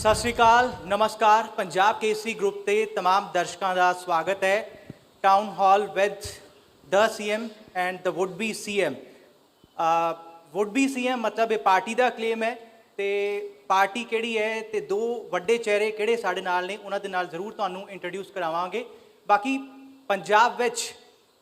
ਸਤਿ ਸ਼੍ਰੀ ਅਕਾਲ, ਨਮਸਕਾਰ। ਪੰਜਾਬ ਕੇਸਰੀ ਗਰੁੱਪ ਤੇ तमाम ਦਰਸ਼ਕਾਂ ਦਾ ਸਵਾਗਤ ਹੈ। Town hall with the CM and the wood B CM. Wood B CM ਮਤਲਬ ਇਹ ਪਾਰਟੀ ਦਾ ਕਲੇਮ ਹੈ ਤੇ ਪਾਰਟੀ ਕਿਹੜੀ ਹੈ ਤੇ ਦੋ ਵੱਡੇ ਚਿਹਰੇ ਕਿਹੜੇ ਸਾਡੇ ਨਾਲ ਨੇ ਉਹਨਾਂ ਦੇ ਨਾਲ ਜ਼ਰੂਰ ਤੁਹਾਨੂੰ ਇੰਟਰੋਡਿਊਸ ਕਰਾਵਾਂਗੇ। ਬਾਕੀ ਪੰਜਾਬ ਵਿੱਚ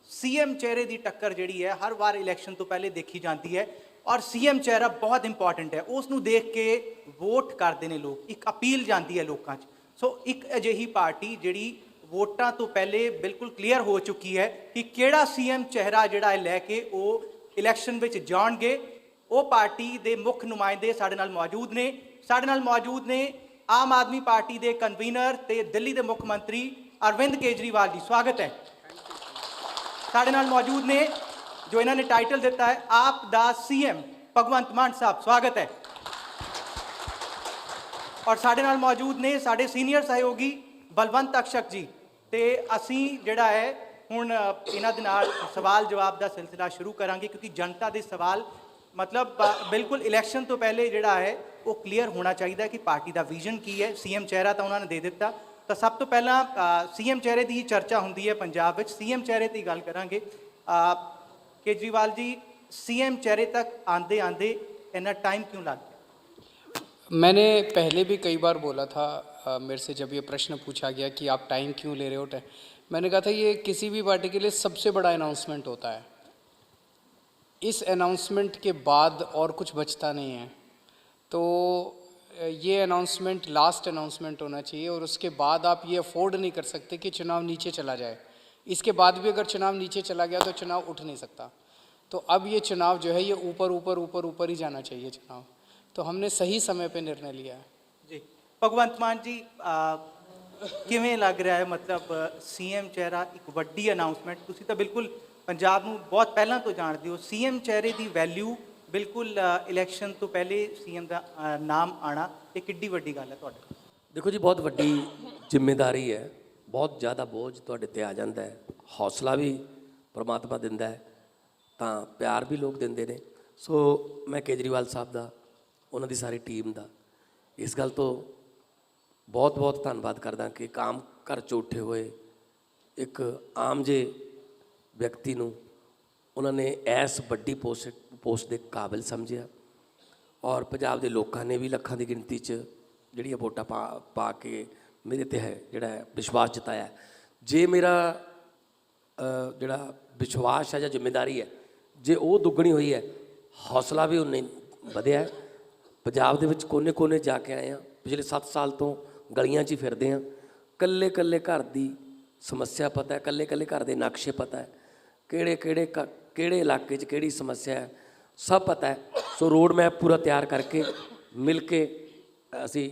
ਸੀਐਮ ਚਿਹਰੇ ਦੀ ਟੱਕਰ ਜਿਹੜੀ ਹੈ ਹਰ ਵਾਰ ਇਲੈਕਸ਼ਨ ਤੋਂ ਪਹਿਲੇ ਦੇਖੀ ਜਾਂਦੀ ਹੈ ਔਰ ਸੀਐਮ ਚਿਹਰਾ ਬਹੁਤ ਇੰਪੋਰਟੈਂਟ ਹੈ। ਉਸ ਨੂੰ ਦੇਖ ਕੇ ਵੋਟ ਕਰਦੇ ਨੇ ਲੋਕ, ਇੱਕ ਅਪੀਲ ਜਾਂਦੀ ਹੈ ਲੋਕਾਂ 'ਚ। ਸੋ ਇੱਕ ਅਜਿਹੀ ਪਾਰਟੀ ਜਿਹੜੀ ਵੋਟਾਂ ਤੋਂ ਪਹਿਲੇ ਬਿਲਕੁਲ ਕਲੀਅਰ ਹੋ ਚੁੱਕੀ ਹੈ ਕਿ ਕਿਹੜਾ ਸੀਐਮ ਚਿਹਰਾ ਜਿਹੜਾ ਹੈ ਲੈ ਕੇ ਉਹ ਇਲੈਕਸ਼ਨ ਵਿੱਚ ਜਾਣਗੇ। ਉਹ ਪਾਰਟੀ ਦੇ ਮੁੱਖ ਨੁਮਾਇੰਦੇ ਸਾਡੇ ਨਾਲ ਮੌਜੂਦ ਨੇ। ਸਾਡੇ ਨਾਲ ਮੌਜੂਦ ਨੇ ਆਮ ਆਦਮੀ ਪਾਰਟੀ ਦੇ ਕਨਵੀਨਰ ਤੇ ਦਿੱਲੀ ਦੇ ਮੁੱਖ ਮੰਤਰੀ ਅਰਵਿੰਦ ਕੇਜਰੀਵਾਲ ਜੀ, ਸਵਾਗਤ ਹੈ। ਸਾਡੇ ਨਾਲ ਮੌਜੂਦ ਨੇ ਜੋ ਇਹਨਾਂ ਨੇ ਟਾਈਟਲ ਦਿੱਤਾ ਹੈ ਆਪ ਦਾ ਸੀਐਮ, ਭਗਵੰਤ ਮਾਨ ਸਾਹਿਬ, ਸਵਾਗਤ ਹੈ। ਔਰ ਸਾਡੇ ਨਾਲ ਮੌਜੂਦ ਨੇ ਸਾਡੇ ਸੀਨੀਅਰ ਸਹਿਯੋਗੀ ਬਲਵੰਤ ਅਕਸ਼ਕ ਜੀ। ਤੇ ਅਸੀਂ ਜਿਹੜਾ ਹੈ ਹੁਣ ਇਹਨਾਂ ਦੇ ਨਾਲ ਸਵਾਲ ਜਵਾਬ ਦਾ ਸਿਲਸਿਲਾ ਸ਼ੁਰੂ ਕਰਾਂਗੇ ਕਿਉਂਕਿ ਜਨਤਾ ਦੇ ਸਵਾਲ ਮਤਲਬ ਬਿਲਕੁਲ ਇਲੈਕਸ਼ਨ ਤੋਂ ਪਹਿਲੇ ਜਿਹੜਾ ਹੈ ਉਹ ਕਲੀਅਰ ਹੋਣਾ ਚਾਹੀਦਾ ਕਿ ਪਾਰਟੀ ਦਾ ਵਿਜ਼ਨ ਕੀ ਹੈ। ਸੀਐਮ ਚਿਹਰਾ ਤਾਂ ਉਹਨਾਂ ਨੇ ਦੇ ਦਿੱਤਾ। ਤਾਂ ਸਭ ਤੋਂ ਪਹਿਲਾਂ ਸੀਐਮ ਚਿਹਰੇ ਦੀ ਹੀ ਚਰਚਾ ਹੁੰਦੀ ਹੈ ਪੰਜਾਬ ਵਿੱਚ। ਸੀਐਮ ਚਿਹਰੇ ਦੀ ਗੱਲ ਕਰਾਂਗੇ। केजरीवाल जी, सीएम चेहरे तक आंदे आंदे इतना टाइम क्यों लग गया? मैंने पहले भी कई बार बोला था, मेरे से जब ये प्रश्न पूछा गया कि आप टाइम क्यों ले रहे हो, मैंने कहा था ये किसी भी पार्टी के लिए सबसे बड़ा अनाउंसमेंट होता है। इस अनाउंसमेंट के बाद और कुछ बचता नहीं है, तो ये अनाउंसमेंट लास्ट अनाउंसमेंट होना चाहिए और उसके बाद आप ये अफोर्ड नहीं कर सकते कि चुनाव नीचे चला जाए। इसके बाद भी अगर चुनाव नीचे चला गया तो चुनाव उठ नहीं सकता। तो अब ये चुनाव जो है ये ऊपर ऊपर ऊपर ऊपर ही जाना चाहिए चुनाव। तो हमने सही समय पे निर्णय लिया है जी। भगवंत मान जी, किवें लग रहा है मतलब सीएम चेहरा एक वड्डी अनाउंसमेंट, तुसीं तां बिल्कुल पंजाब नूं बहुत पहलां तो जाणदे हो। सीएम चेहरे की वैल्यू बिल्कुल इलैक्शन तो पहले सीएम का नाम आना ये किड्डी वड्डी गल है तुहाडे? देखो जी, बहुत वड्डी जिम्मेदारी है, बहुत ज़्यादा बोझ तुहाडे ते आ जाता है। हौसला भी परमात्मा दिंदा है, तो प्यार भी लोग दिंदे ने। सो मैं केजरीवाल साहब का, उन्होंने सारी टीम का इस गल तो बहुत बहुत धन्नवाद करदा कि काम घर च उठे हुए एक आम जे व्यक्ति नूं उन्होंने इस वड्डी पोस्ट के काबिल समझिया और पंजाब के लोगों ने भी लखां की गिनती च जिहड़ियां वोटां पा के मेरे ते है जिहड़ा विश्वास जताया। जे मेरा जिहड़ा विश्वास है या जिम्मेदारी है जे वो दुगनी हुई है, हौसला भी उन्ना ही वधिया है। पंजाब दे विच कोने कोने जाके आए हैं, पिछले 7 साल तो गलियां च ही फिरदे हैं। कल्ले कल्ले घर की समस्या पता है, कल्ले कल्ले घर के नक्शे पता है, किहड़े इलाके च किहड़ी समस्या है सब पता है। सो रोड मैप पूरा तैयार करके मिल के असी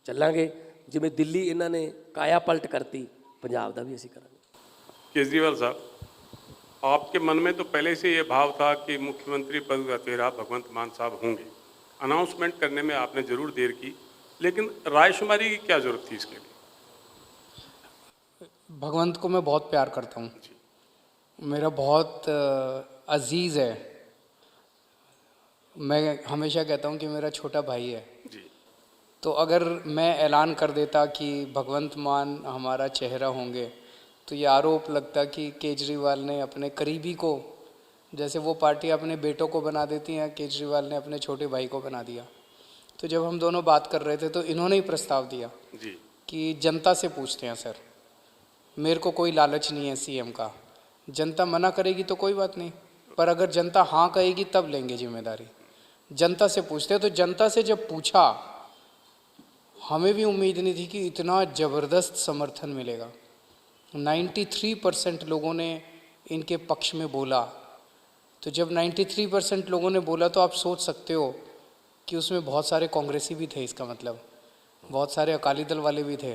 चलांगे। जिमें दिल्ली इन्होंने काया पलट करती, पंजाब का भी असी करांगे। केजरीवाल साहब, आपके मन में तो पहले से ये भाव था कि मुख्यमंत्री पद का चेहरा भगवंत मान साहब होंगे। अनाउंसमेंट करने में आपने ज़रूर देर की, लेकिन रायशुमारी की क्या ज़रूरत थी इसके लिए? भगवंत को मैं बहुत प्यार करता हूँ, मेरा बहुत अजीज़ है। मैं हमेशा कहता हूँ कि मेरा छोटा भाई है जी। तो अगर मैं ऐलान कर देता कि भगवंत मान हमारा चेहरा होंगे तो ये आरोप लगता कि केजरीवाल ने अपने करीबी को, जैसे वो पार्टी अपने बेटों को बना देती है, केजरीवाल ने अपने छोटे भाई को बना दिया। तो जब हम दोनों बात कर रहे थे तो इन्होंने ही प्रस्ताव दिया जी कि जनता से पूछते हैं सर, मेरे को कोई लालच नहीं है सीएम का, जनता मना करेगी तो कोई बात नहीं, पर अगर जनता हाँ कहेगी तब लेंगे जिम्मेदारी। जनता से पूछते हैं। तो जनता से जब पूछा, हमें भी उम्मीद नहीं थी कि इतना ज़बरदस्त समर्थन मिलेगा। 93% लोगों ने इनके पक्ष में बोला। तो जब 93% लोगों ने बोला तो आप सोच सकते हो कि उसमें बहुत सारे कांग्रेसी भी थे, इसका मतलब बहुत सारे अकाली दल वाले भी थे।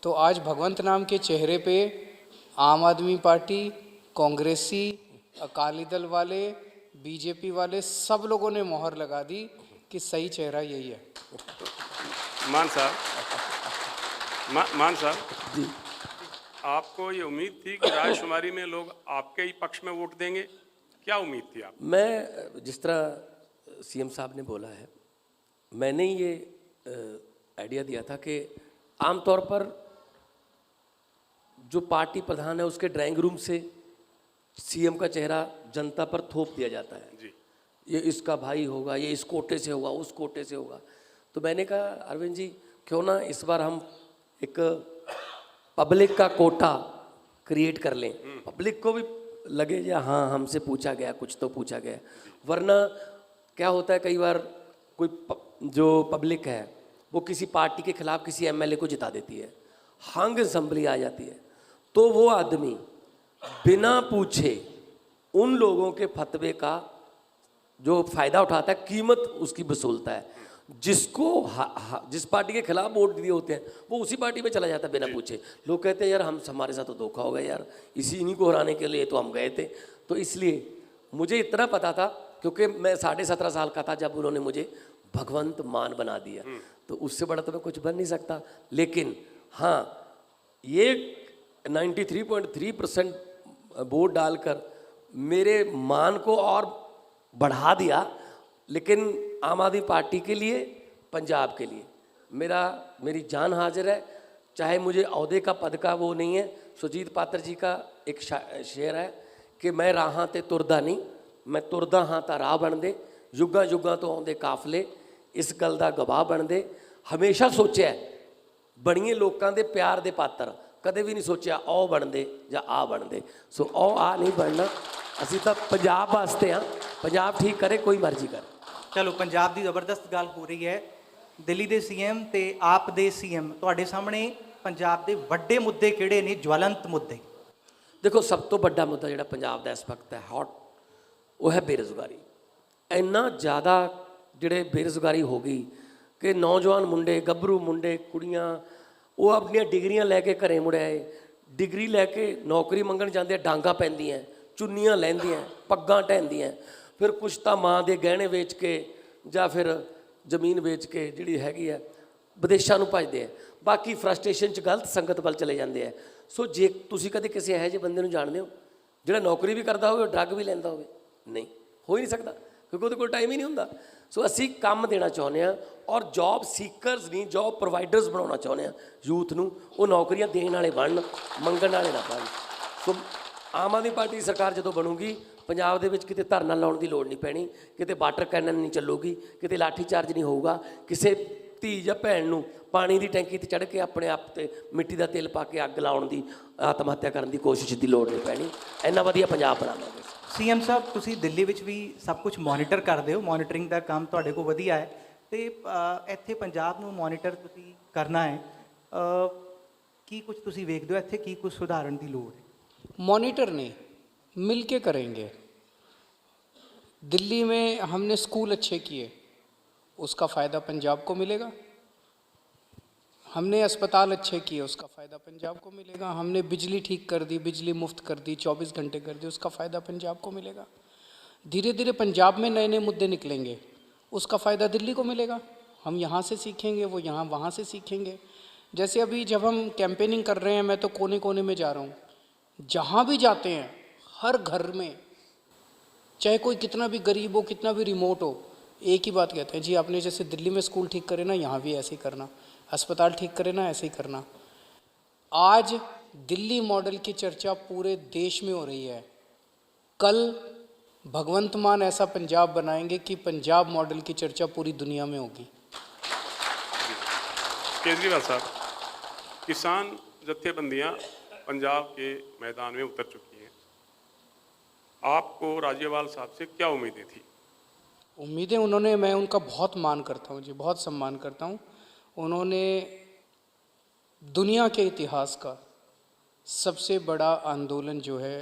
तो आज भगवंत नाम के चेहरे पे आम आदमी पार्टी, कांग्रेसी, अकाली दल वाले, बीजेपी वाले सब लोगों ने मोहर लगा दी कि सही चेहरा यही है। मान साहब जी, आपको ये उम्मीद थी कि रायशुमारी में लोग आपके ही पक्ष में वोट देंगे? क्या उम्मीद थी आप? मैं जिस तरह सीएम साहब ने बोला है, मैंने ये आइडिया दिया था कि आमतौर पर जो पार्टी प्रधान है उसके ड्राइंग रूम से सीएम का चेहरा जनता पर थोप दिया जाता है। जी। ये इसका भाई होगा, ये इस कोटे से होगा, उस कोटे से होगा। तो मैंने कहा अरविंद जी क्यों ना इस बार हम एक पब्लिक का कोटा क्रिएट कर लें, पब्लिक को भी लगे या हाँ हमसे पूछा गया, कुछ तो पूछा गया। वरना क्या होता है कई बार जो पब्लिक है वो किसी पार्टी के खिलाफ किसी एमएलए को जिता देती है, हंग असेंबली आ जाती है, तो वो आदमी बिना पूछे उन लोगों के फतवे का जो फायदा उठाता है, कीमत उसकी वसूलता है। जिसको जिस पार्टी के खिलाफ वोट दिए होते हैं वो उसी पार्टी में चला जाता है बिना पूछे। लोग कहते हैं यार हमारे साथ तो धोखा हो गया यार, इन्हीं को हराने के लिए तो हम गए थे। तो इसलिए मुझे इतना पता था, क्योंकि मैं 17.5 साल का था जब उन्होंने मुझे भगवंत मान बना दिया, तो उससे बड़ा तो मैं कुछ बन नहीं सकता। लेकिन हाँ, ये 93.3% वोट डालकर मेरे मान को और बढ़ा दिया। लेकिन आम आदमी पार्टी के लिए, पंजाब के लिए मेरी जान हाजिर है। चाहे मुझे ओहदे का पद का वो नहीं है। सुरजीत पात्र जी का एक शेर है कि मैं राहां ते तुरदा नहीं, मैं तुरदा हाँ तां राह बन दे, युगां युगां तो आउंदे काफले इस गल दा गवाह बन दे। हमेशा सोचा ਬਣੀਏ ਲੋਕਾਂ ਦੇ ਪਿਆਰ ਦੇ ਪਾਤਰ, ਕਦੇ ਵੀ ਨਹੀਂ ਸੋਚਿਆ ਉਹ ਬਣਦੇ ਜਾਂ ਆ ਬਣਦੇ। ਸੋ ਉਹ ਆ ਨਹੀਂ ਬਣਨਾ, ਅਸੀਂ ਤਾਂ ਪੰਜਾਬ ਵਾਸਤੇ ਆ, ਪੰਜਾਬ ਠੀਕ ਕਰੇ ਕੋਈ ਮਰਜ਼ੀ ਕਰੇ। ਚਲੋ ਪੰਜਾਬ ਦੀ ਜ਼ਬਰਦਸਤ ਗੱਲ ਹੋ ਰਹੀ ਹੈ। ਦਿੱਲੀ ਦੇ ਸੀਐਮ ਤੇ ਆਪ ਦੇ ਸੀਐਮ, ਤੁਹਾਡੇ ਸਾਹਮਣੇ ਪੰਜਾਬ ਦੇ ਵੱਡੇ ਮੁੱਦੇ ਕਿਹੜੇ ਨੇ, ਜਵਲੰਤ ਮੁੱਦੇ? ਦੇਖੋ ਸਭ ਤੋਂ ਵੱਡਾ ਮੁੱਦਾ ਜਿਹੜਾ ਪੰਜਾਬ ਦਾ ਇਸ ਵਕਤ ਹੈ ਹੌਟ, ਉਹ ਹੈ ਬੇਰੁਜ਼ਗਾਰੀ। ਇੰਨਾ ਜ਼ਿਆਦਾ ਜਿਹੜੇ ਬੇਰੁਜ਼ਗਾਰੀ ਹੋ ਗਈ ਕਿ ਨੌਜਵਾਨ ਮੁੰਡੇ, ਗੱਭਰੂ ਮੁੰਡੇ, ਕੁੜੀਆਂ ਉਹ ਆਪਣੀਆਂ ਡਿਗਰੀਆਂ ਲੈ ਕੇ ਘਰੇ ਮੁੜ ਆਏ। ਡਿਗਰੀ ਲੈ ਕੇ ਨੌਕਰੀ ਮੰਗਣ ਜਾਂਦੇ, ਡਾਂਗਾ ਪੈਂਦੀਆਂ, ਚੁੰਨੀਆਂ ਲੈਂਦੀਆਂ, ਪੱਗਾਂ ਢਹਿੰਦੀਆਂ, ਫਿਰ ਕੁਛ ਤਾਂ ਮਾਂ ਦੇ ਗਹਿਣੇ ਵੇਚ ਕੇ ਜਾਂ ਫਿਰ ਜ਼ਮੀਨ ਵੇਚ ਕੇ ਜਿਹੜੀ ਹੈਗੀ ਹੈ ਵਿਦੇਸ਼ਾਂ ਨੂੰ ਭੱਜਦੇ ਆ। ਬਾਕੀ ਫਰਸਟ੍ਰੇਸ਼ਨ 'ਚ ਗਲਤ ਸੰਗਤ ਵੱਲ ਚਲੇ ਜਾਂਦੇ ਆ। ਸੋ ਜੇ ਤੁਸੀਂ ਕਦੇ ਕਿਸੇ ਇਹੋ ਜਿਹੇ ਬੰਦੇ ਨੂੰ ਜਾਣਦੇ ਹੋ ਜਿਹੜਾ ਨੌਕਰੀ ਵੀ ਕਰਦਾ ਹੋਵੇ, ਡਰੱਗ ਵੀ ਲੈਂਦਾ ਹੋਵੇ? ਨਹੀਂ, ਹੋ ਹੀ ਨਹੀਂ ਸਕਦਾ, ਕਿਉਂਕਿ ਉਹਦੇ ਕੋਲ ਟਾਈਮ ਹੀ ਨਹੀਂ ਹੁੰਦਾ। ਸੋ ਅਸੀਂ ਕੰਮ ਦੇਣਾ ਚਾਹੁੰਦੇ ਹਾਂ ਔਰ ਜੌਬ ਸੀਕਰਸ ਨਹੀਂ, ਜੌਬ ਪ੍ਰੋਵਾਈਡਰਸ ਬਣਾਉਣਾ ਚਾਹੁੰਦੇ ਹਾਂ ਯੂਥ ਨੂੰ। ਉਹ ਨੌਕਰੀਆਂ ਦੇਣ ਵਾਲੇ ਬਣਨ, ਮੰਗਣ ਵਾਲੇ ਨਾ ਬਣਨ। ਸੋ ਆਮ ਆਦਮੀ ਪਾਰਟੀ ਦੀ ਸਰਕਾਰ ਜਦੋਂ ਬਣੂਗੀ, ਪੰਜਾਬ ਦੇ ਵਿੱਚ ਕਿਤੇ ਧਰਨਾ ਲਾਉਣ ਦੀ ਲੋੜ ਨਹੀਂ ਪੈਣੀ, ਕਿਤੇ ਵਾਟਰ ਕੈਨਨ ਨਹੀਂ ਚੱਲੂਗੀ, ਕਿਤੇ ਲਾਠੀ ਚਾਰਜ ਨਹੀਂ ਹੋਊਗਾ, ਕਿਸੇ ਧੀ ਜਾਂ ਭੈਣ ਨੂੰ ਪਾਣੀ ਦੀ ਟੈਂਕੀ 'ਤੇ ਚੜ੍ਹ ਕੇ ਆਪਣੇ ਆਪ 'ਤੇ ਮਿੱਟੀ ਦਾ ਤੇਲ ਪਾ ਕੇ ਅੱਗ ਲਾਉਣ ਦੀ, ਆਤਮ ਹੱਤਿਆ ਕਰਨ ਦੀ ਕੋਸ਼ਿਸ਼ ਦੀ ਲੋੜ ਨਹੀਂ ਪੈਣੀ। ਇੰਨਾ ਵਧੀਆ ਪੰਜਾਬ ਬਣਾਵਾਂਗੇ। ਸੀਐਮ ਸਾਹਿਬ, ਤੁਸੀਂ ਦਿੱਲੀ ਵਿੱਚ ਵੀ ਸਭ ਕੁਝ ਮੋਨੀਟਰ ਕਰਦੇ ਹੋ, ਮੋਨੀਟਰਿੰਗ ਦਾ ਕੰਮ ਤੁਹਾਡੇ ਕੋਲ ਵਧੀਆ ਹੈ, ਤੇ ਇੱਥੇ ਪੰਜਾਬ ਨੂੰ ਮੋਨੀਟਰ ਤੁਸੀਂ ਕਰਨਾ ਹੈ। ਕੀ ਕੁਝ ਤੁਸੀਂ ਵੇਖਦੇ ਹੋ ਇੱਥੇ, ਕੀ ਕੁਝ ਸੁਧਾਰਨ ਦੀ ਲੋੜ ਹੈ? मॉनिटर नहीं, मिल के करेंगे। दिल्ली में हमने स्कूल अच्छे किए, उसका फ़ायदा पंजाब को मिलेगा। हमने अस्पताल अच्छे किए, उसका फ़ायदा पंजाब को मिलेगा। हमने बिजली ठीक कर दी, बिजली मुफ्त कर दी, 24 घंटे कर दी, उसका फ़ायदा पंजाब को मिलेगा। धीरे धीरे पंजाब में नए नए मुद्दे निकलेंगे, उसका फ़ायदा दिल्ली को मिलेगा। हम यहाँ से सीखेंगे, वो यहाँ वहाँ से सीखेंगे। जैसे अभी जब हम कैंपेनिंग कर रहे हैं, मैं तो कोने कोने में जा रहा हूँ, जहाँ भी जाते हैं हर घर में, चाहे कोई कितना भी गरीब हो, कितना भी रिमोट हो, एक ही बात कहते हैं, जी आपने जैसे दिल्ली में स्कूल ठीक करे ना, यहाँ भी ऐसे ही करना, अस्पताल ठीक करे ना, ऐसे ही करना। आज दिल्ली मॉडल की चर्चा पूरे देश में हो रही है। कल भगवंत मान ऐसा पंजाब बनाएंगे कि पंजाब मॉडल की चर्चा पूरी दुनिया में होगी। केजरीवाल साहब, किसान जत्थेबंदियां पंजाब के मैदान में उतर चुकी हैं, आपको राज्यपाल साहब से क्या उम्मीदें थी? उम्मीदें उन्होंने, मैं उनका बहुत मान करता हूँ जी, बहुत सम्मान करता हूँ। उन्होंने दुनिया के इतिहास का सबसे बड़ा आंदोलन जो है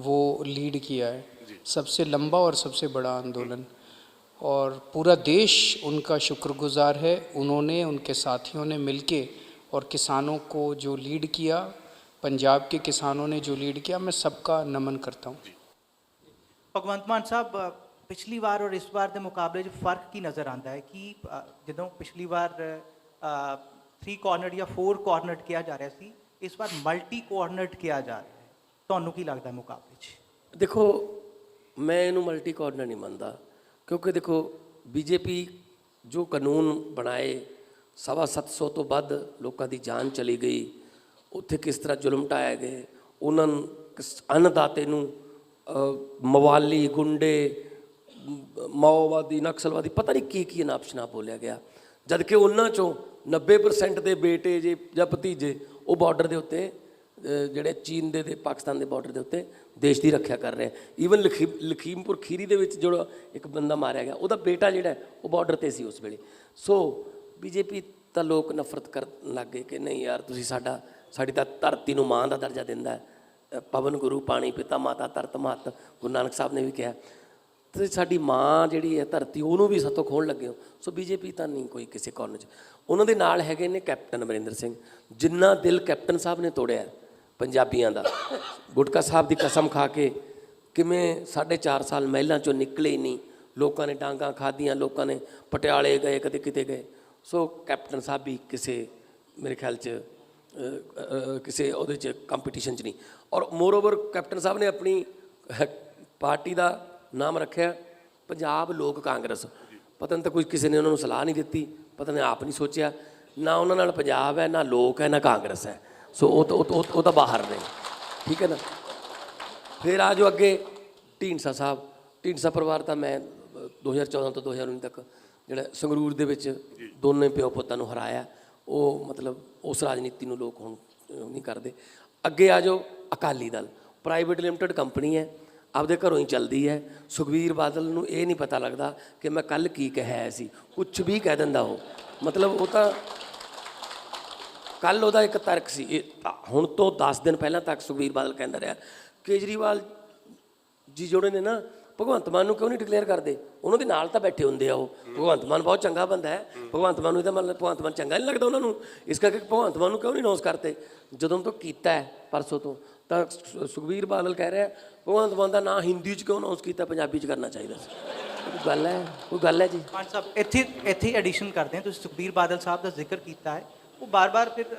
वो लीड किया है, सबसे लंबा और सबसे बड़ा आंदोलन, और पूरा देश उनका शुक्रगुजार है। उन्होंने, उनके साथियों ने मिलके और किसानों को जो लीड किया, पंजाब के किसानों ने जो लीड किया, मैं सबका नमन करता हूँ। ਭਗਵੰਤ ਮਾਨ ਸਾਹਿਬ, ਪਿਛਲੀ ਵਾਰ ਔਰ ਇਸ ਵਾਰ ਦੇ ਮੁਕਾਬਲੇ 'ਚ ਫਰਕ ਕੀ ਨਜ਼ਰ ਆਉਂਦਾ ਹੈ ਕਿ ਜਦੋਂ ਪਿਛਲੀ ਵਾਰ 3 ਕੋਰਨਰਡ ਜਾਂ 4 ਕੋਰਨਰਡ ਕਿਹਾ ਜਾ ਰਿਹਾ ਸੀ, ਇਸ ਵਾਰ ਮਲਟੀ ਕੋਰਨਰਡ ਕਿਹਾ ਜਾ ਰਿਹਾ ਹੈ, ਤੁਹਾਨੂੰ ਕੀ ਲੱਗਦਾ ਮੁਕਾਬਲੇ 'ਚ? ਦੇਖੋ ਮੈਂ ਇਹਨੂੰ ਮਲਟੀ ਕੋਰਨਰ ਨਹੀਂ ਮੰਨਦਾ, ਕਿਉਂਕਿ ਦੇਖੋ ਬੀਜੇਪੀ ਜੋ ਕਾਨੂੰਨ ਬਣਾਏ 750 ਤੋਂ ਵੱਧ ਲੋਕਾਂ ਦੀ ਜਾਨ ਚਲੀ ਗਈ। ਉੱਥੇ ਕਿਸ ਤਰ੍ਹਾਂ ਜ਼ੁਲਮ ਢਾਏ ਗਏ, ਉਹਨਾਂ ਨੂੰ ਅੰਨਦਾਤੇ ਨੂੰ ਮਵਾਲੀ ਗੁੰਡੇ ਮਾਓਵਾਦੀ ਨਕਸਲਵਾਦੀ ਪਤਾ ਨਹੀਂ ਕੀ ਨਾਮ ਸ਼ਨਾਪ ਬੋਲਿਆ ਗਿਆ, ਜਦ ਕਿ ਉਹਨਾਂ ਚੋਂ 90% ਦੇ ਬੇਟੇ ਜੇ ਜਾਂ ਭਤੀਜੇ ਉਹ ਬਾਰਡਰ ਦੇ ਉੱਤੇ ਜਿਹੜੇ ਚੀਨ ਦੇ ਪਾਕਿਸਤਾਨ ਦੇ ਬਾਰਡਰ ਦੇ ਉੱਤੇ ਦੇਸ਼ ਦੀ ਰੱਖਿਆ ਕਰ ਰਹੇ। ਈਵਨ ਲਖੀਮਪੁਰ ਖੀਰੀ ਦੇ ਵਿੱਚ ਜਿਹੜਾ ਇੱਕ ਬੰਦਾ ਮਾਰਿਆ ਗਿਆ ਉਹਦਾ ਬੇਟਾ ਜਿਹੜਾ ਉਹ ਬਾਰਡਰ 'ਤੇ ਸੀ ਉਸ ਵੇਲੇ। ਸੋ ਬੀਜੇਪੀ ਤਾਂ ਲੋਕ ਨਫ਼ਰਤ ਕਰਨ ਲੱਗ ਗਏ ਕਿ ਨਹੀਂ ਯਾਰ ਤੁਸੀਂ ਸਾਡੀ ਤਾਂ ਧਰਤੀ ਨੂੰ ਮਾਂ ਦਾ ਦਰਜਾ ਦਿੰਦਾ ਹੈ। ਪਵਨ ਗੁਰੂ ਪਾਣੀ ਪਿਤਾ ਮਾਤਾ ਧਰਤ ਮਹੱਤ ਗੁਰੂ ਨਾਨਕ ਸਾਹਿਬ ਨੇ ਵੀ ਕਿਹਾ, ਤੁਸੀਂ ਸਾਡੀ ਮਾਂ ਜਿਹੜੀ ਹੈ ਧਰਤੀ ਉਹਨੂੰ ਵੀ ਸਾਤੋਂ ਖੋਹਣ ਲੱਗੇ ਹੋ। ਸੋ ਬੀਜੇਪੀ ਤਾਂ ਨਹੀਂ ਕੋਈ ਕਿਸੇ ਕਾਰਨ 'ਚ। ਉਹਨਾਂ ਦੇ ਨਾਲ ਹੈਗੇ ਨੇ ਕੈਪਟਨ ਅਮਰਿੰਦਰ ਸਿੰਘ, ਜਿੰਨਾ ਦਿਲ ਕੈਪਟਨ ਸਾਹਿਬ ਨੇ ਤੋੜਿਆ ਪੰਜਾਬੀਆਂ ਦਾ। ਗੁਟਕਾ ਸਾਹਿਬ ਦੀ ਕਸਮ ਖਾ ਕੇ ਕਿਵੇਂ 4.5 ਸਾਲ ਮਹਿਲਾਂ 'ਚੋਂ ਨਿਕਲੇ ਹੀ ਨਹੀਂ, ਲੋਕਾਂ ਨੇ ਡਾਂਗਾਂ ਖਾਧੀਆਂ, ਲੋਕਾਂ ਨੇ ਪਟਿਆਲੇ ਗਏ, ਕਦੇ ਕਿਤੇ ਗਏ। ਸੋ ਕੈਪਟਨ ਸਾਹਿਬ ਵੀ ਕਿਸੇ ਮੇਰੇ ਖਿਆਲ 'ਚ ਕਿਸੇ ਉਹਦੇ 'ਚ ਕੰਪੀਟੀਸ਼ਨ 'ਚ ਨਹੀਂ। ਔਰ ਮੋਰਓਵਰ ਕੈਪਟਨ ਸਾਹਿਬ ਨੇ ਆਪਣੀ ਪਾਰਟੀ ਦਾ ਨਾਮ ਰੱਖਿਆ ਪੰਜਾਬ ਲੋਕ ਕਾਂਗਰਸ। ਪਤਾ ਨਹੀਂ ਤਾਂ ਕੋਈ ਕਿਸੇ ਨੇ ਉਹਨਾਂ ਨੂੰ ਸਲਾਹ ਨਹੀਂ ਦਿੱਤੀ, ਪਤਾ ਨਹੀਂ ਆਪ ਨਹੀਂ ਸੋਚਿਆ, ਨਾ ਉਹਨਾਂ ਨਾਲ ਪੰਜਾਬ ਹੈ, ਨਾ ਲੋਕ ਹੈ, ਨਾ ਕਾਂਗਰਸ ਹੈ। ਸੋ ਉਹ ਤਾਂ ਬਾਹਰ ਨੇ, ਠੀਕ ਹੈ ਨਾ। ਫਿਰ ਆ ਜਾਓ ਅੱਗੇ ਢੀਂਡਸਾ ਸਾਹਿਬ। ਢੀਂਡਸਾ ਪਰਿਵਾਰ ਤਾਂ ਮੈਂ 2014 ਤੋਂ 2019 ਤੱਕ ਜਿਹੜਾ ਸੰਗਰੂਰ ਦੇ ਵਿੱਚ ਦੋਨੇ ਪਿਓ ਪੁੱਤਾਂ ਨੂੰ ਹਰਾਇਆ, ਉਹ ਮਤਲਬ ਉਸ ਰਾਜਨੀਤੀ ਨੂੰ ਲੋਕ ਹੁਣ ਨਹੀਂ ਕਰਦੇ। ਅੱਗੇ ਆ ਜਾਓ Akali Dal, private limited company ਹੈ, ਆਪਦੇ ਘਰੋਂ ਹੀ ਚੱਲਦੀ ਹੈ। ਸੁਖਬੀਰ ਬਾਦਲ ਨੂੰ ਇਹ ਨਹੀਂ ਪਤਾ ਲੱਗਦਾ ਕਿ ਮੈਂ ਕੱਲ੍ਹ ਕੀ ਕਿਹਾ ਸੀ, ਕੁਛ ਵੀ ਕਹਿ ਦਿੰਦਾ ਉਹ। ਮਤਲਬ ਉਹ ਤਾਂ ਕੱਲ੍ਹ ਉਹਦਾ ਇੱਕ ਤਰਕ ਸੀ, ਇਹ ਹੁਣ ਤੋਂ 10 ਦਿਨ ਪਹਿਲਾਂ ਤੱਕ ਸੁਖਬੀਰ ਬਾਦਲ ਕਹਿੰਦਾ ਰਿਹਾ ਕੇਜਰੀਵਾਲ ਜੀ ਜਿਹੜੇ ਨੇ ਨਾ ਭਗਵੰਤ ਮਾਨ ਨੂੰ ਕਿਉਂ ਨਹੀਂ ਡਿਕਲੇਅਰ ਕਰਦੇ, ਉਹਨਾਂ ਦੇ ਨਾਲ ਤਾਂ ਬੈਠੇ ਹੁੰਦੇ ਆ ਉਹ। ਭਗਵੰਤ ਮਾਨ ਬਹੁਤ ਚੰਗਾ ਬੰਦਾ ਹੈ, ਭਗਵੰਤ ਮਾਨ ਨੂੰ ਇਹਦਾ ਮਤਲਬ ਭਗਵੰਤ ਮਾਨ ਚੰਗਾ ਨਹੀਂ ਲੱਗਦਾ ਉਹਨਾਂ ਨੂੰ, ਇਸ ਕਰਕੇ ਭਗਵੰਤ ਮਾਨ ਨੂੰ ਕਿਉਂ ਨਹੀਂ ਅਨਾਉਂਸ ਕਰਤੇ। ਜਦੋਂ ਤੋਂ ਕੀਤਾ ਹੈ ਪਰਸੋਂ ਤੋਂ, ਤਾਂ ਸੁਖਬੀਰ ਬਾਦਲ ਕਹਿ ਰਿਹਾ ਭਗਵੰਤ ਮਾਨ ਦਾ ਨਾਂ ਹਿੰਦੀ 'ਚ ਕਿਉਂ ਅਨਾਉਂਸ ਕੀਤਾ, ਪੰਜਾਬੀ 'ਚ ਕਰਨਾ ਚਾਹੀਦਾ ਸੀ। ਕੋਈ ਗੱਲ ਹੈ ਜੀ। ਮਾਨ ਸਾਹਿਬ ਇੱਥੇ ਐਡੀਸ਼ਨ ਕਰਦੇ ਹਾਂ, ਤੁਸੀਂ ਸੁਖਬੀਰ ਬਾਦਲ ਸਾਹਿਬ ਦਾ ਜ਼ਿਕਰ ਕੀਤਾ ਹੈ, ਉਹ ਬਾਰ-ਬਾਰ ਫਿਰ